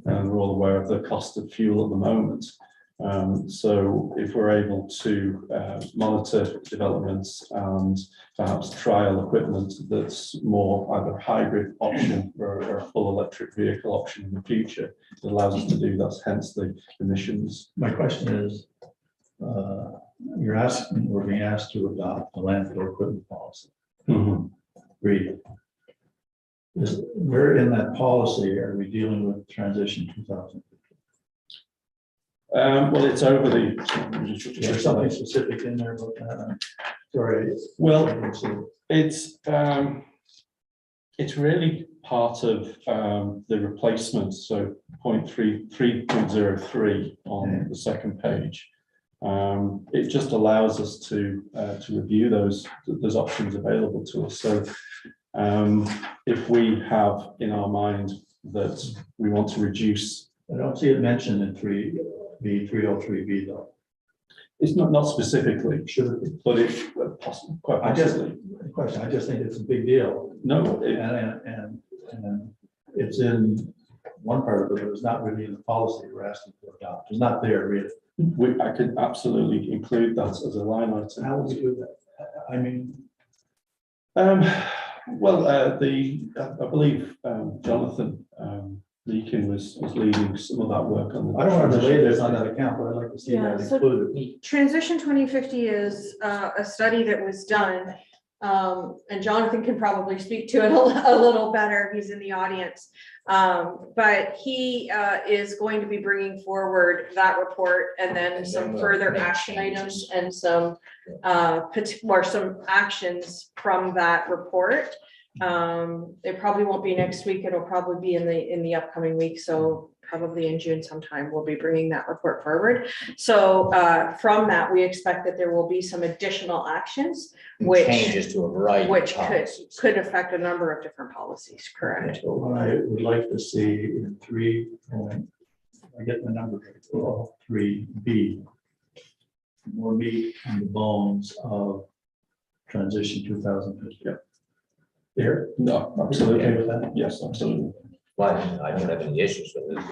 and we're all aware of the cost of fuel at the moment. So if we're able to monitor developments and perhaps trial equipment that's more either a hybrid option or a full electric vehicle option in the future, it allows us to do that, hence the emissions. My question is, we're being asked to adopt the landfill equipment policy. Agreed. Where in that policy are we dealing with transition 2050? Well, it's over the. There's something specific in there about that. Sorry. Well, it's really part of the replacement, so 3.03 on the second page. It just allows us to review those options available to us. So if we have in our mind that we want to reduce, I don't see it mentioned in 303B though. it's not specifically, Should it be? but it possibly, quite possibly. Question, I just think it's a big deal. No, And it's in one part of it, but it's not really in the policy we're asking to adopt. It's not there really. I could absolutely include that as a line item. How would we do that? I mean, Well, I believe Jonathan Leakin was leading some of that work on the. I don't want to delay this on that account, but I'd like to see Yeah, that so- included. Transition 2050 is a study that was done, and Jonathan can probably speak to it a little better. He's in the audience. But he is going to be bringing forward that report and then some further action items and some actions from that report. It probably won't be next week. It'll probably be in the upcoming week. So probably in June sometime, we'll be bringing that report forward. So from that, we expect that there will be some additional actions which Changes to a variety. which of policies. could affect a number of different policies, correct? So what I would like to see in I get the number, 3B, more meat on the bones of transition 2050. There? No, Okay absolutely. with that? Yes, absolutely. Well, I don't have any issues with it.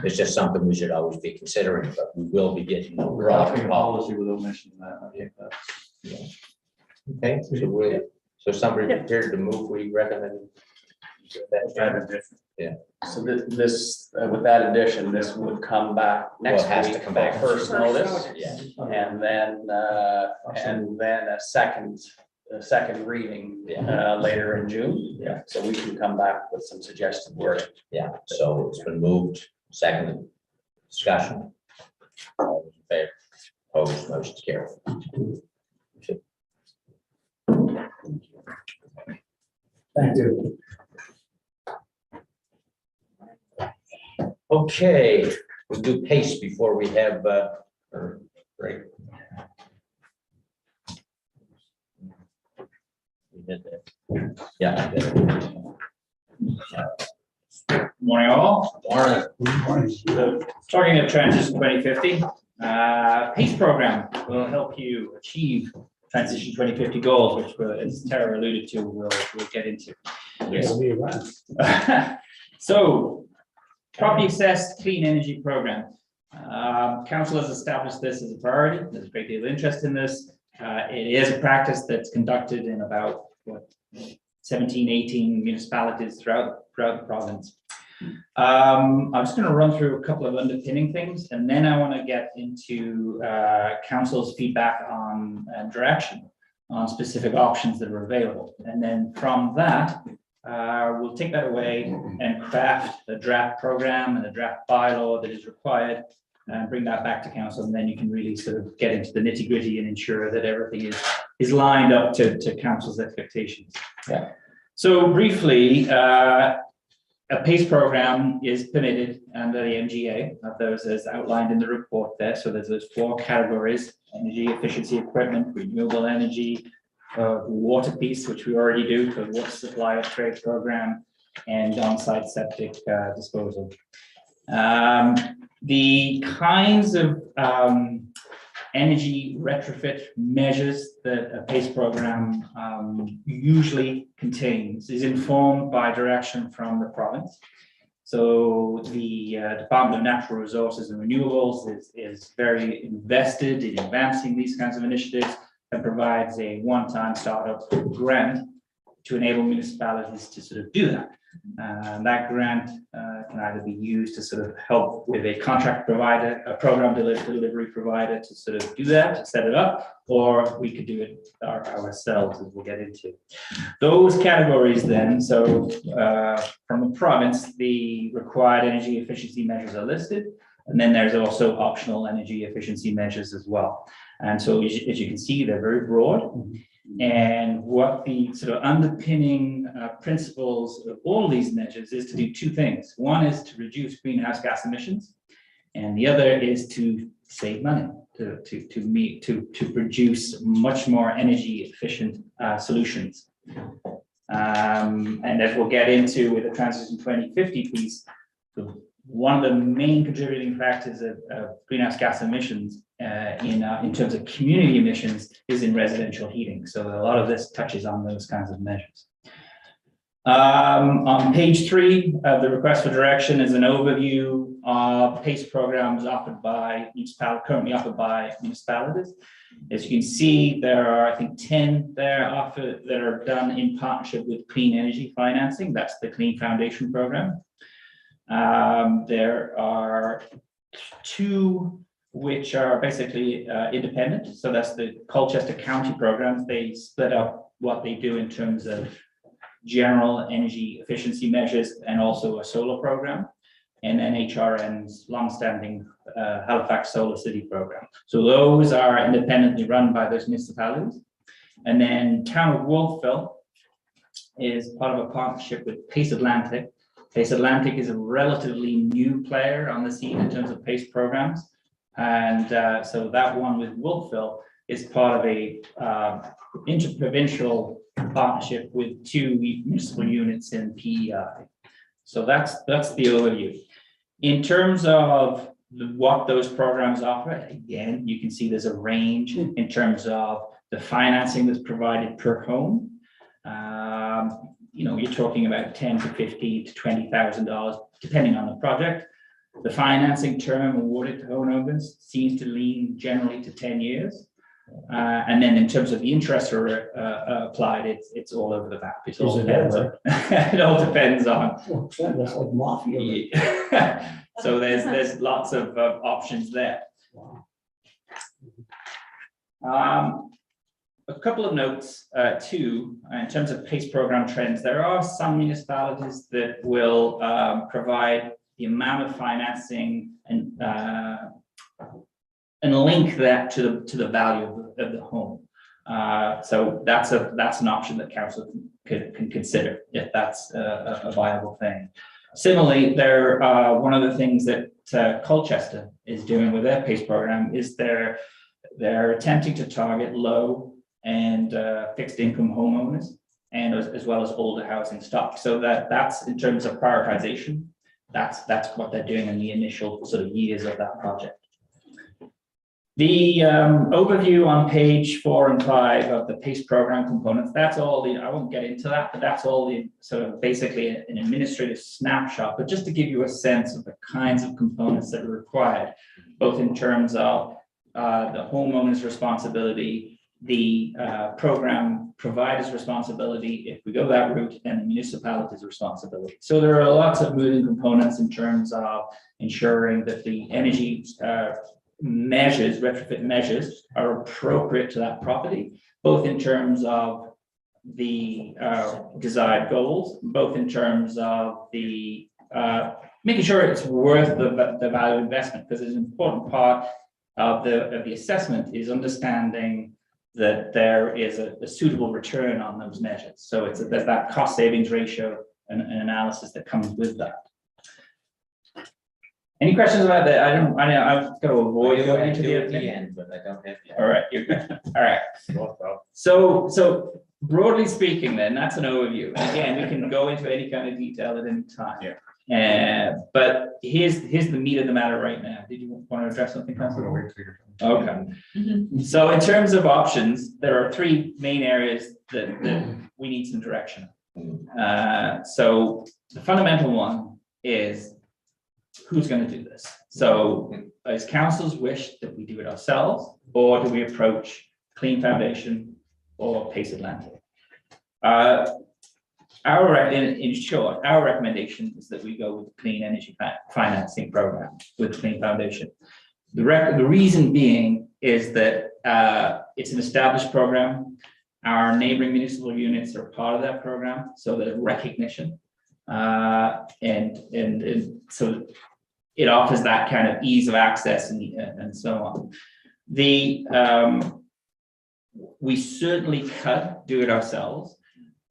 It's just something we should always be considering, but we will be getting a We're broader adopting a policy. policy without mentioning that. I think that's. Okay, so somebody prepared to move, we recommend. So this, with that addition, this would come back next Well, it has to week come for back. first notice. Yeah. And then a second reading later in June. Yeah. So we can come back with some suggested wording. Yeah, so it's been moved, second discussion. All those in favor, opposed, motion carried. Thank you. Okay, we'll do pace before we have, or break. We did that. Yeah. I did it. Morning all. Warren, Talking of Transition 2050, PACE program will help you achieve Transition 2050 goals, which as Tara alluded to, we'll get into. It'll be around. So, property assessed clean energy program. Council has established this as a priority. There's a great deal of interest in this. It is a practice that's conducted in about 17, 18 municipalities throughout the province. I'm just going to run through a couple of underpinning things, and then I want to get into council's feedback on direction on specific options that are available. And then from that, we'll take that away and craft a draft program and a draft bylaw that is required and bring that back to council. And then you can really sort of get into the nitty gritty and ensure that everything is lined up to council's expectations. Yeah. So briefly, a PACE program is permitted under the MGA of those as outlined in the report there. So there's those 4 categories: energy efficiency equipment, renewable energy, water piece, which we already do for water supply upgrade program, and on-site septic disposal. The kinds of energy retrofit measures that a PACE program usually contains is informed by direction from the province. So the Department of Natural Resources and Renewables is very invested in advancing these kinds of initiatives and provides a one-time startup grant to enable municipalities to sort of do that. That grant can either be used to sort of help with a contract provider, a program delivery provider to sort of do that, to set it up, or we could do it ourselves, as we'll get into. Those categories then, so from the province, the required energy efficiency measures are listed, and then there's also optional energy efficiency measures as well. And so as you can see, they're very broad. And what the sort of underpinning principles of all these measures is to do two things. One is to reduce greenhouse gas emissions, and the other is to save money, to produce much more energy efficient solutions. And as we'll get into with the Transition 2050 piece, one of the main contributing factors of greenhouse gas emissions in terms of community emissions is in residential heating. So a lot of this touches on those kinds of measures. On page 3 of the request for direction is an overview of PACE programs offered by currently offered by municipalities. As you can see, there are, I think, 10 there offered that are done in partnership with Clean Energy Financing. That's the Clean Foundation program. There are 2 which are basically independent. So that's the Colchester County programs. They split up what they do in terms of general energy efficiency measures and also a solar program, and then HRN's longstanding Halifax Solar City program. So those are independently run by those municipalities. And then Town of Wolfville is part of a partnership with PACE Atlantic. PACE Atlantic is a relatively new player on the scene in terms of PACE programs. And so that one with Wolfville is part of a interprovincial partnership with 2 municipal units in PEI. So that's the overview. In terms of what those programs offer, again, you can see there's a range in terms of the financing that's provided per home. You know, you're talking about $10,000 to $50,000 to $20,000, depending on the project. The financing term awarded to homeowners seems to lean generally to 10 years. And then in terms of the interest applied, it's all over the map. It all depends on, it all depends on. That's like mafia. Yeah. So there's lots of options there. A couple of notes too, in terms of PACE program trends. There are some municipalities that will provide the amount of financing and link that to the value of the home. So that's an option that council can consider if that's a viable thing. Similarly, one of the things that Colchester is doing with their PACE program is they're attempting to target low and fixed income homeowners, and as well as older housing stock. So that's in terms of prioritization. That's what they're doing in the initial sort of years of that project. The overview on page 4 and 5 of the PACE program components, that's all I won't get into that, but that's all the sort of basically an administrative snapshot, but just to give you a sense of the kinds of components that are required, both in terms of the homeowner's responsibility, the program provider's responsibility, if we go that route, and the municipality's responsibility. So there are lots of moving components in terms of ensuring that the energy measures, retrofit measures, are appropriate to that property, both in terms of the desired goals, both in terms of the making sure it's worth the value of investment, because it's an important part of the assessment is understanding that there is a suitable return on those measures. So there's that cost savings ratio and analysis that comes with that. Any questions about that? I've got to avoid going to the end, but I don't have to. All right, you're good. All right. So broadly speaking, then that's an overview. And again, we can go into any kind of detail at any time. Yeah. But here's the meat of the matter right now. Did you want to address something, Councilor? Okay. So in terms of options, there are 3 main areas that we need some direction. So the fundamental one is who's going to do this? So is council's wish that we do it ourselves, or do we approach Clean Foundation or PACE Atlantic? In short, our recommendation is that we go with the Clean Energy Financing Program with Clean Foundation. The reason being is that it's an established program. Our neighboring municipal units are part of that program, so there's recognition. And so it offers that kind of ease of access and so on. we certainly could do it ourselves,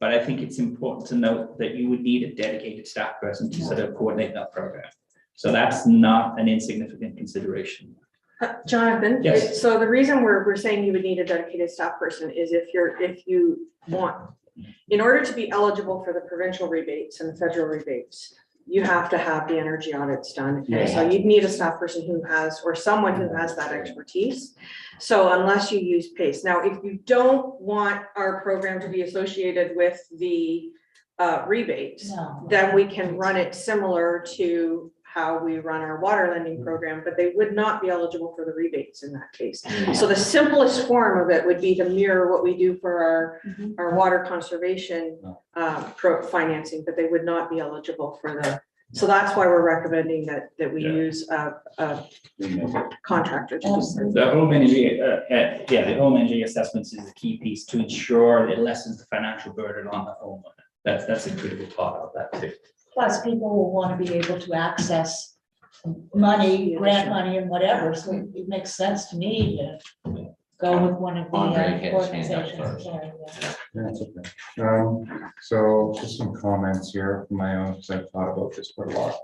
but I think it's important to note that you would need a dedicated staff person to sort of coordinate that program. So that's not an insignificant consideration. Jonathan? Yes. So the reason we're saying you would need a dedicated staff person is if you want, in order to be eligible for the provincial rebates and the federal rebates, you have to have the energy audits done. And so you'd need a staff person who has, or someone who has that expertise. So unless you use PACE. Now, if you don't want our program to be associated with the rebates, then we can run it similar to how we run our water lending program, but they would not be eligible for the rebates in that case. So the simplest form of it would be to mirror what we do for our water conservation financing, but they would not be eligible for the, so that's why we're recommending that we use a contractor to do it. The home energy, the home energy assessments is the key piece to ensure it lessens the financial burden on the homeowner. That's a critical part of that too. Plus, people will want to be able to access money, grant money and whatever, so it makes sense to me to go with one of the Andre has his hand up organizations. first. That's okay. So just some comments here from my own, because I've thought about this quite a lot,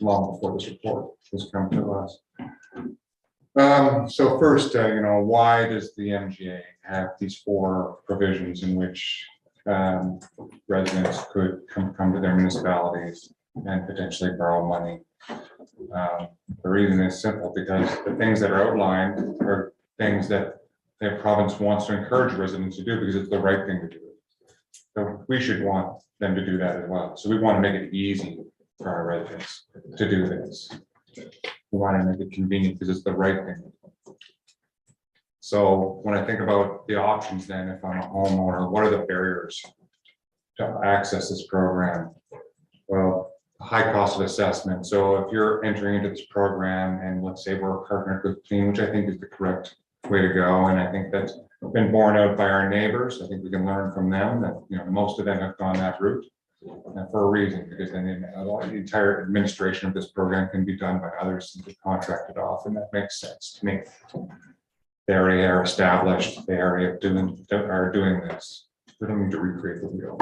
long before this report has come to us. So first, why does the MGA have these 4 provisions in which residents could come to their municipalities and potentially borrow money? The reason is simple, because the things that are outlined are things that the province wants to encourage residents to do because it's the right thing to do. So we should want them to do that as well. So we want to make it easy for our residents to do this. We want to make it convenient because it's the right thing. So when I think about the options, then if I'm a homeowner, what are the barriers to access this program? Well, high cost of assessment. So if you're entering into this program and let's say we're partnered with Clean, which I think is the correct way to go, and I think that's been borne out by our neighbors. I think we can learn from them that most of them have gone that route for a reason, because then the entire administration of this program can be done by others and be contracted off, and that makes sense to me. They already are established. They already are doing this. We don't need to recreate the wheel.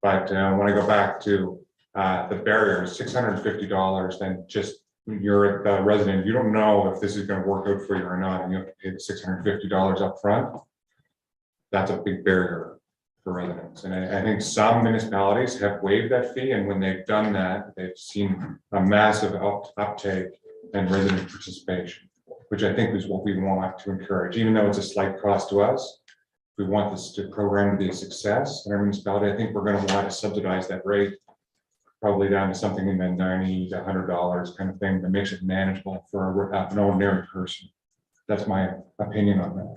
But when I go back to the barriers, $650, then just when you're a resident, you don't know if this is going to work out for you or not, and you have to pay the $650 up front. That's a big barrier for residents. And I think some municipalities have waived that fee, and when they've done that, they've seen a massive uptake and resident participation, which I think is what we want to encourage, even though it's a slight cost to us. If we want this program to be a success in our municipality, I think we're going to want to subsidize that rate probably down to something in the $90 to $100 kind of thing that makes it manageable for an ordinary person. That's my opinion on that.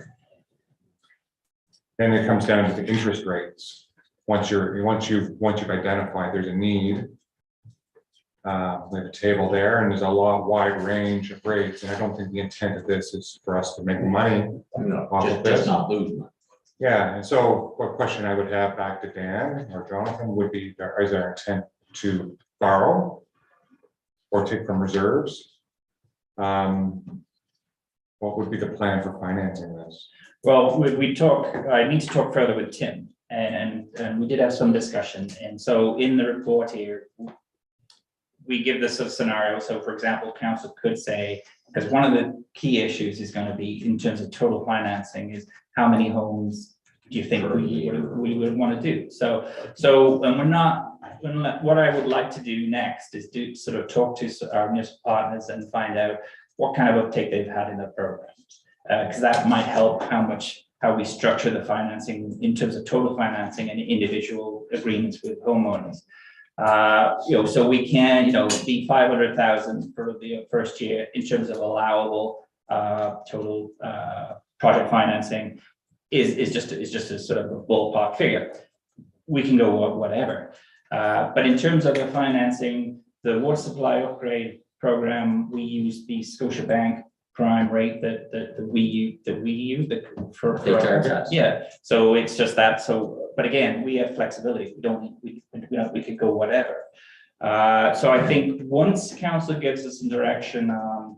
Then it comes down to the interest rates. Once you've identified there's a need, we have a table there, and there's a wide range of rates. And I don't think the intent of this is for us to make money off of this. Just not lose money. Yeah, and so what question I would have back to Dan or Jonathan would be, is our intent to borrow or take from reserves? What would be the plan for financing this? Well, I need to talk further with Tim, and we did have some discussion. And so in the report here, we give this a scenario. So for example, council could say, because one of the key issues is going to be in terms of total financing is how many homes do you think we would want to do? So and we're not, what I would like to do next is to sort of talk to our municipal partners and find out what kind of uptake they've had in their programs. Because that might help how we structure the financing in terms of total financing and individual agreements with homeowners. So we can, be 500,000 for the first year in terms of allowable total project financing is just a sort of a ballpark figure. We can go whatever, but in terms of the financing, the water supply upgrade program, we use the Scotiabank prime rate that we use for They charge us. Yeah, so it's just that. So, but again, we have flexibility. We could go whatever. So I think once council gives us some direction on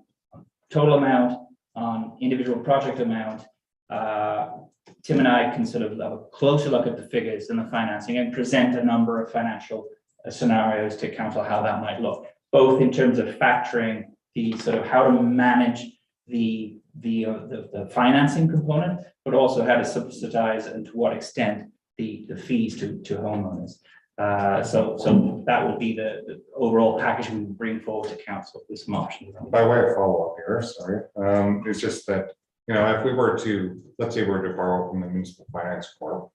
total amount, on individual project amount, Tim and I can sort of have a closer look at the figures and the financing and present a number of financial scenarios to council how that might look, both in terms of factoring the sort of how to manage the financing component, but also how to subsidize and to what extent the fees to homeowners. So that would be the overall package we would bring forward to council this March. By way of follow-up here, sorry, it's just that, you know, if we were to, let's say we were to borrow from the Municipal Finance Corp,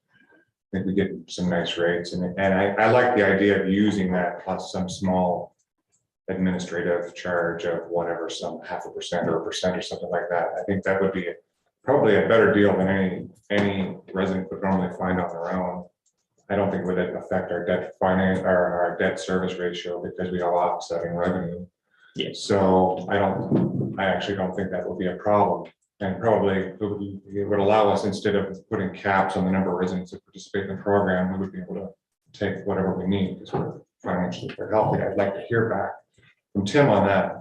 I think we get some nice rates, and I like the idea of using that plus some small administrative charge of whatever, some 0.5% or 1% or something like that. I think that would be probably a better deal than any resident would normally find on their own. I don't think it would affect our debt finance or our debt service ratio because we have offsetting revenue. Yes. So I actually don't think that will be a problem. And probably it would allow us, instead of putting caps on the number of residents that participate in the program, we would be able to take whatever we need because we're financially healthy. I'd like to hear back from Tim on that.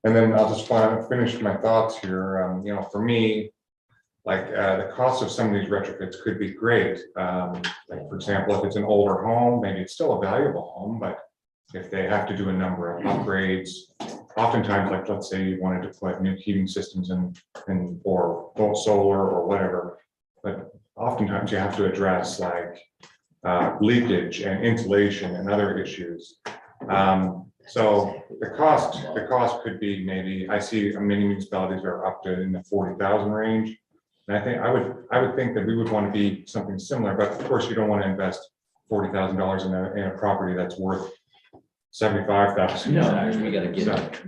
And then I'll just finish my thoughts here. You know, for me, like the cost of some of these retrofits could be great. Like for example, if it's an older home, maybe it's still a valuable home, but if they have to do a number of upgrades, oftentimes, like let's say you wanted to put new heating systems in or solar or whatever, but oftentimes you have to address like leakage and insulation and other issues. So the cost could be maybe, I see many municipalities are up to in the 40,000 range. And I think I would think that we would want to be something similar, but of course you don't want to invest $40,000 in a property that's worth 75,000. No, we gotta get it.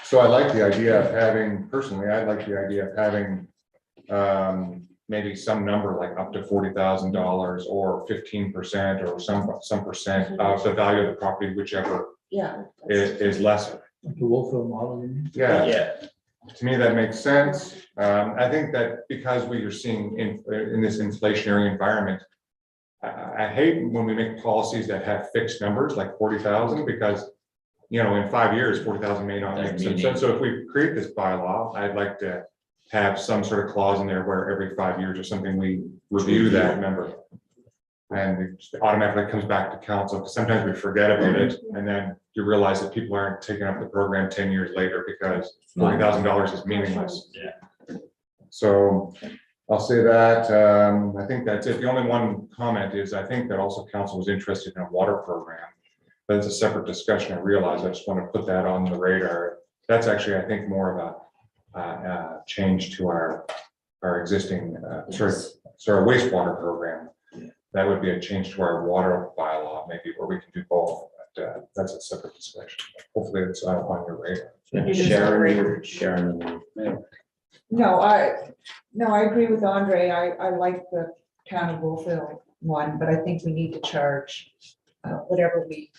So I like the idea of having, personally, I like the idea of having maybe some number like up to $40,000 or 15% or some percent of the value of the property, whichever is lesser. Like the Wolfville model. Yeah. To me, that makes sense. I think that because we are seeing in this inflationary environment, I hate when we make policies that have fixed numbers like 40,000, because, you know, in 5 years, 40,000 may not make sense. So if we create this bylaw, I'd like to have some sort of clause in there where every 5 years or something, we review that number. And it automatically comes back to council, because sometimes we forget about it. And then you realize that people aren't taking up the program 10 years later because $40,000 is meaningless. Yeah. So I'll say that. I think that's it. The only one comment is I think that also council was interested in a water program, but it's a separate discussion. I realize I just want to put that on the radar. That's actually, I think, more of a change to our existing our wastewater program. That would be a change to our water bylaw, maybe, where we can do both. But that's a separate discussion. Hopefully, it's on your radar. Sharon. No, I agree with Andre. I like the town of Wolfville one, but I think we need to charge whatever We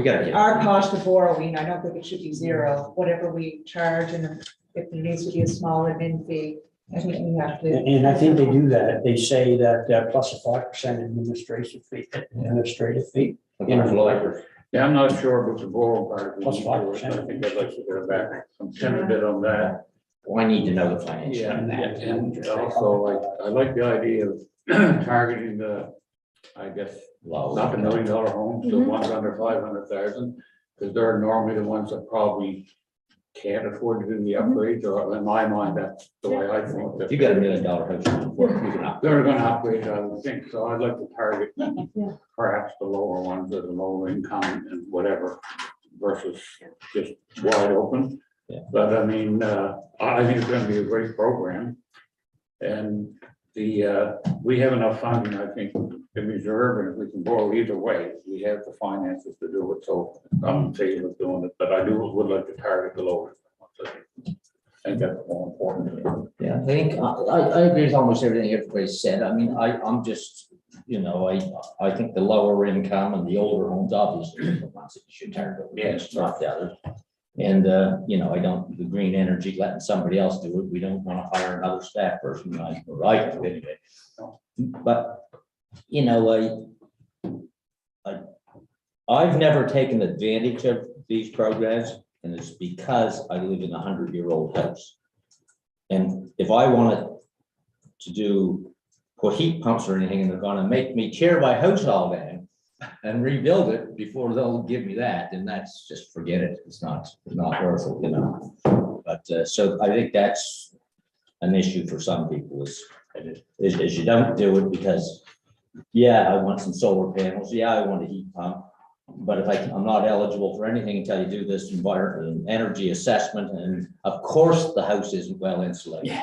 gotta get. our cost of borrowing. I don't think it should be zero, whatever we charge, and if there needs to be a small admin fee, I think we have to. And I think they do that. They say that plus a 5% administrative fee. Yeah, I'm not sure about the borrow part. Plus 5%. I think I'd like to go back. I'm tentative on that. Well, I need to know the financial. Yeah, and also I like the idea of targeting I guess, not the $1 million homes, the ones under 500,000, because they're normally the ones that probably can't afford to do the upgrades, or in my mind, that's the way I think. If you got $1 million house, They're gonna upgrade, I would think, so I'd like to target perhaps the lower ones, or the lower income and whatever, versus just wide open. Yeah. But I mean, I think it's gonna be a great program. And we have enough funding, I think, in reserve, and if we can borrow either way, we have the finances to do it, so I'm in favor of doing it, but I would like to target the lower. I think that's more important. Yeah, I think I agree with almost everything everybody said. I mean, I'm just, you know, I think the lower income and the older homes obviously are the ones that you should target. Yes, not the others. And you know, the green energy, letting somebody else do it. We don't want to hire another staff person, right? Anyway. But you know, I've never taken advantage of these programs, and it's because I live in a 100-year-old house. And if I want to put heat pumps or anything, and they're gonna make me tear my house all down and rebuild it before they'll give me that, and that's just, forget it, it's not worth it, you know. But, so I think that's an issue for some people is you don't do it because, yeah, I want some solar panels, yeah, I want a heat pump. But if I'm not eligible for anything until you do this environment energy assessment, and of course the house isn't well insulated.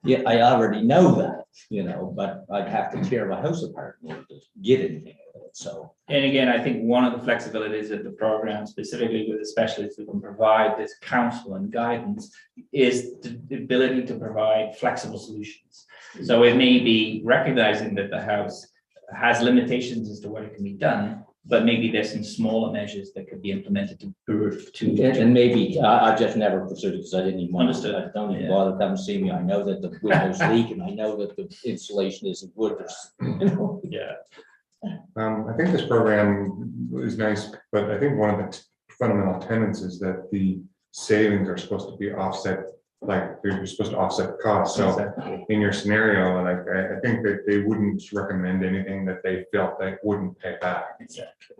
Yeah, I already know that, you know, but I'd have to tear my house apart in order to get anything out of it, so. And again, I think one of the flexibilities of the program, specifically with the specialists who can provide this counsel and guidance, is the ability to provide flexible solutions. So it may be recognizing that the house has limitations as to what it can be done, but maybe there's some smaller measures that could be implemented And maybe, I just never pursued it because I didn't even want Understood. to, I don't even bother to come see me. I know that the windows leak and I know that the insulation isn't wood. Yeah. I think this program is nice, but I think one of the fundamental tenets is that the savings are supposed to be offset, like you're supposed to offset costs. So Exactly. in your scenario, like I think that they wouldn't recommend anything that they felt they wouldn't pay back. Exactly.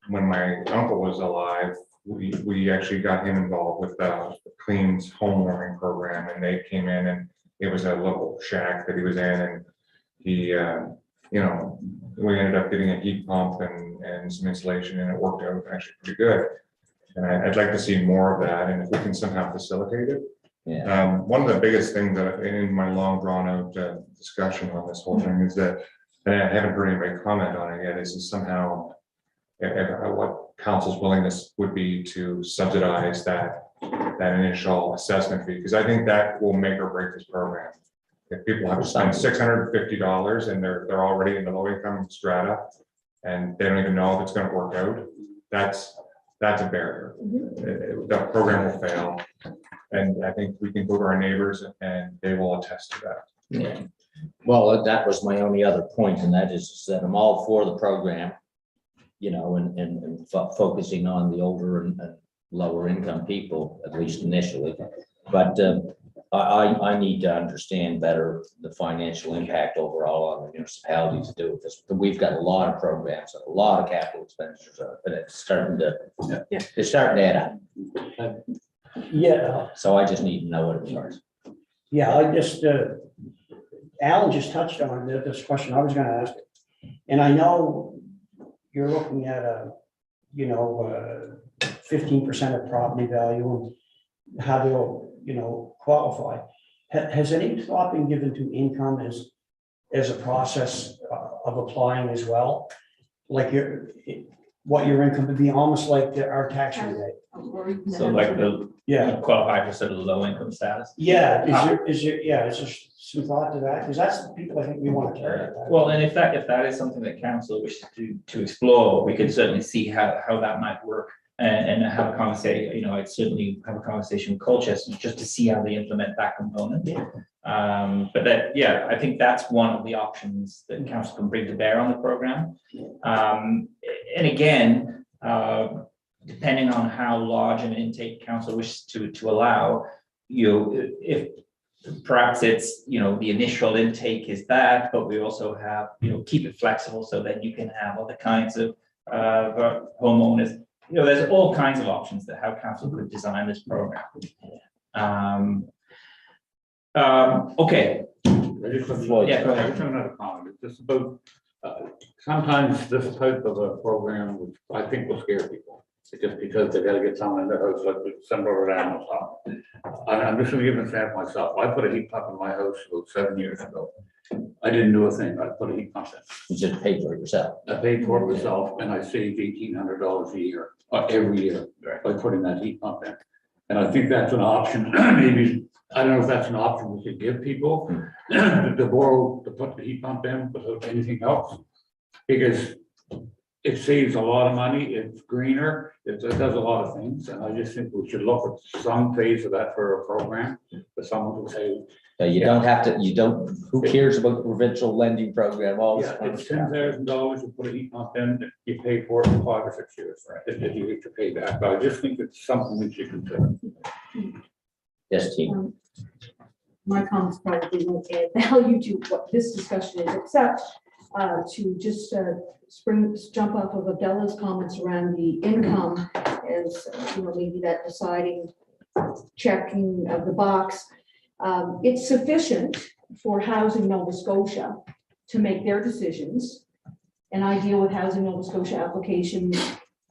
When my uncle was alive, we actually got him involved with the Clean's home warming program, and they came in, and it was a local shack that he was in, and he, you know, we ended up getting a heat pump and some insulation, and it worked out actually pretty good. And I'd like to see more of that, and if we can somehow facilitate it. Yeah. One of the biggest things that in my long drawn out discussion on this whole thing is that, and I haven't heard anybody comment on it yet, is somehow what council's willingness would be to subsidize that initial assessment fee, because I think that will make or break this program. If people have to spend $650 and they're already in the low income strata and they don't even know if it's going to work out, that's a barrier. The program will fail. And I think we can go to our neighbors and they will attest to that. Yeah. Well, that was my only other point, and that is that I'm all for the program, you know, and focusing on the older and lower income people, at least initially. But I need to understand better the financial impact overall on the municipality to do with this. We've got a lot of programs, a lot of capital expenditures, but it's starting to add up. Yeah, So I just need to know what it was. yeah, I just, Alan just touched on this question I was gonna ask. And I know you're looking at a, 15% of property value and how they'll, qualify. Has any thought been given to income as a process of applying as well? Like what your income would be, almost like our tax rebate? So like Yeah. qualify for sort of low income status. Yeah, is there some thought to that? Because that's the people I think we want to target. Well, and if that is something that council wishes to explore, we could certainly see how that might work and have a conversation, I'd certainly have a conversation with Colchester just to see how they implement that component. But I think that's one of the options that council can bring to bear on the program. And again, depending on how large an intake council wishes to allow, if perhaps it's, the initial intake is that, but we also have, keep it flexible so that you can have other kinds of homeowners. There's all kinds of options that how council could design this program. Okay. I just have another comment. It's just about, sometimes this type of a program, which I think will scare people. It's just because they gotta get someone in their house, like some of our animals are. I'm just gonna give an example myself. I put a heat pump in my house about 7 years ago. I didn't do a thing. I put a heat pump in. You just paid for it yourself. I paid for it myself and I saved $1,800 a year, every year by putting that heat pump in. And I think that's an option, maybe, I don't know if that's an option we could give people to put the heat pump in without anything else. Because it saves a lot of money, it's greener, it does a lot of things. And I just think we should look at some phase of that for a program, for someone to say, who cares about the provincial lending program? it's $10,000 to put a heat pump in, you pay for it for 5 or 6 years, right? If you get to pay back, but I just think it's something we should consider. Yes, team. my comments probably won't add value to what this discussion is, except to just jump off of Abdullah's comments around the income as, maybe that deciding checking of the box. It's sufficient for Housing Nova Scotia to make their decisions. And I deal with Housing Nova Scotia applications,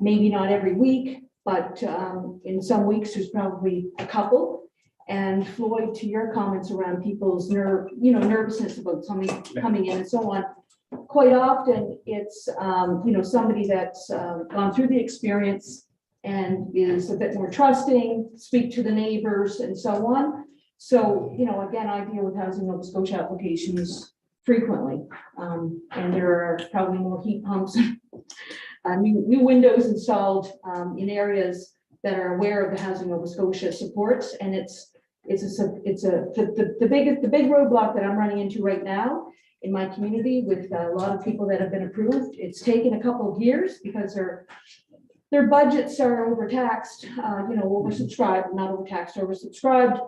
maybe not every week, but in some weeks, there's probably a couple. And Floyd, to your comments around people's nervousness about something coming in and so on, quite often it's, somebody that's gone through the experience and is a bit more trusting, speak to the neighbors and so on. So, again, I deal with Housing Nova Scotia applications frequently. And there are probably more heat pumps, new windows installed in areas that are aware of the Housing Nova Scotia supports. And the big roadblock that I'm running into right now in my community with a lot of people that have been approved. It's taken a couple of years because their budgets are overtaxed, oversubscribed, not overtaxed, oversubscribed.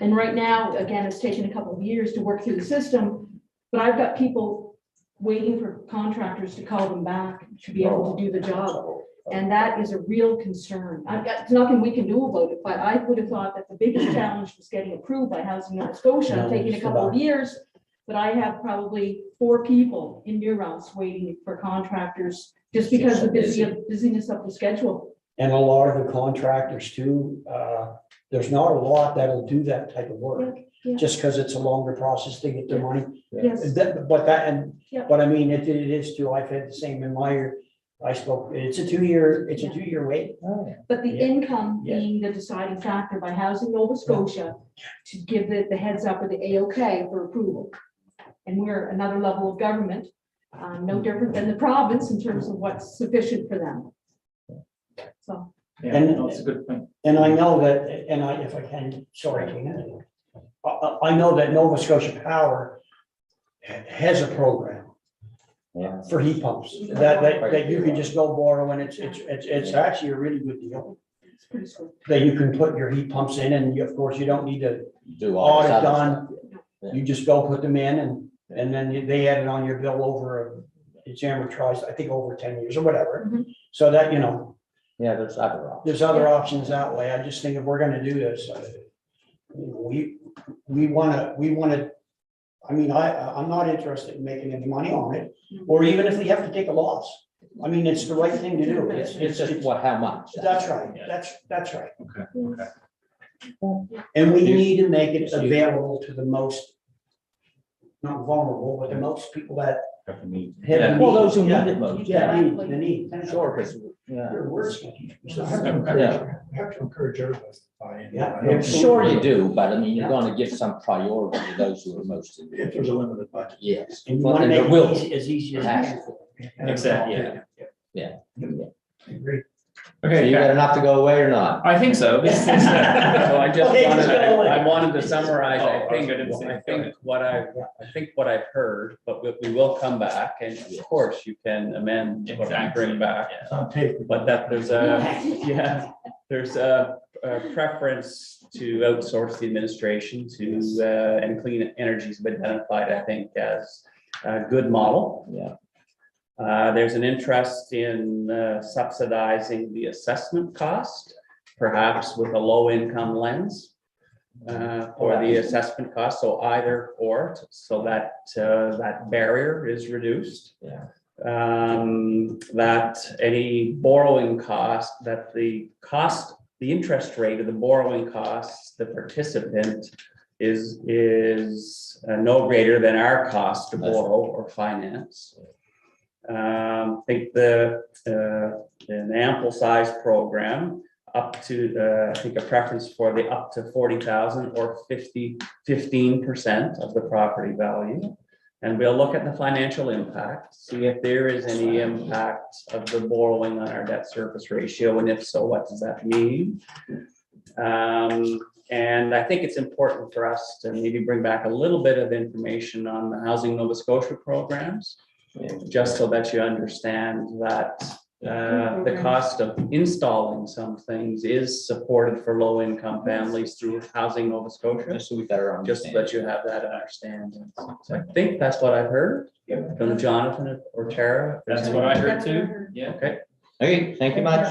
And right now, again, it's taken a couple of years to work through the system, but I've got people waiting for contractors to call them back to be able to do the job. And that is a real concern. There's nothing we can do about it, but I would have thought that the biggest challenge was getting approved by Housing Nova Scotia, taking a couple of years. But I have probably 4 people in New Rouse waiting for contractors just because of the busyness of the schedule. And a lot of the contractors too, there's not a lot that'll do that type of work, just because it's a longer process to get their money. Yes. But I mean, it is too, I've had the same in my, it's a 2-year wait. But the income being the deciding factor by Housing Nova Scotia to give the heads up or the AOK for approval. And we're another level of government, no different than the province in terms of what's sufficient for them. So. That's a good point. And I know that, if I can, sorry, Tina, I know that Nova Scotia Power has a program for heat pumps that you can just go borrow, and it's actually a really good deal. It's pretty sweet. That you can put your heat pumps in, and of course you don't need to Do all this audit other done. stuff. You just go put them in, and then they add it on your bill over, it's amortized, I think over 10 years or whatever. Mhm. So that, Yeah, there's other options. there's other options that way. I just think if we're gonna do this, we wanna, I mean, I'm not interested in making any money on it, or even if we have to take a loss. I mean, it's the right thing to do. It's just how much. That's right, that's right. Okay. And we need to make it available to the most, not vulnerable, but the most people that have a need. Well, those who need Yeah. it most. Yeah, the need. Sure, because, yeah. Your words. So I have to encourage everybody to buy in. Yeah. I don't- Sure you do, but I mean, you're gonna give some priority to those who are most in need. If there's a limited budget. Yes. And you Well, wanna and make there will it be. as easy as Has possible. Exactly, I agree. So Okay, you got enough to go away or not? I think so. This is, So I just Okay, wanted, just go away. I wanted to summarize, Oh, I I was think, gonna say, I think what I've heard, but we will come back, and of course you can amend what I bring back. It's on tape. But that there's there's a preference to outsource the administration to, and clean energy's been identified, I think, as a good model. Yeah. There's an interest in subsidizing the assessment cost, perhaps with a low income lens for the assessment cost. So either or, so that that barrier is reduced. Yeah. That any borrowing cost, that the interest rate of the borrowing costs, the participant is no greater than our cost to borrow or finance. I think an ample size program up to, I think a preference for the up to 40,000 or 15% of the property value. And we'll look at the financial impact, see if there is any impact of the borrowing on our debt service ratio, and if so, what does that mean? And I think it's important for us to maybe bring back a little bit of information on the Housing Nova Scotia programs, just so that you understand that the cost of installing some things is supported for low-income families through Housing Nova Scotia. Just so we better Just so understand. that you have that understanding. So I think that's what I've heard from Jonathan or Tara. That's what I heard too. Yeah. Okay. Okay, thank you much.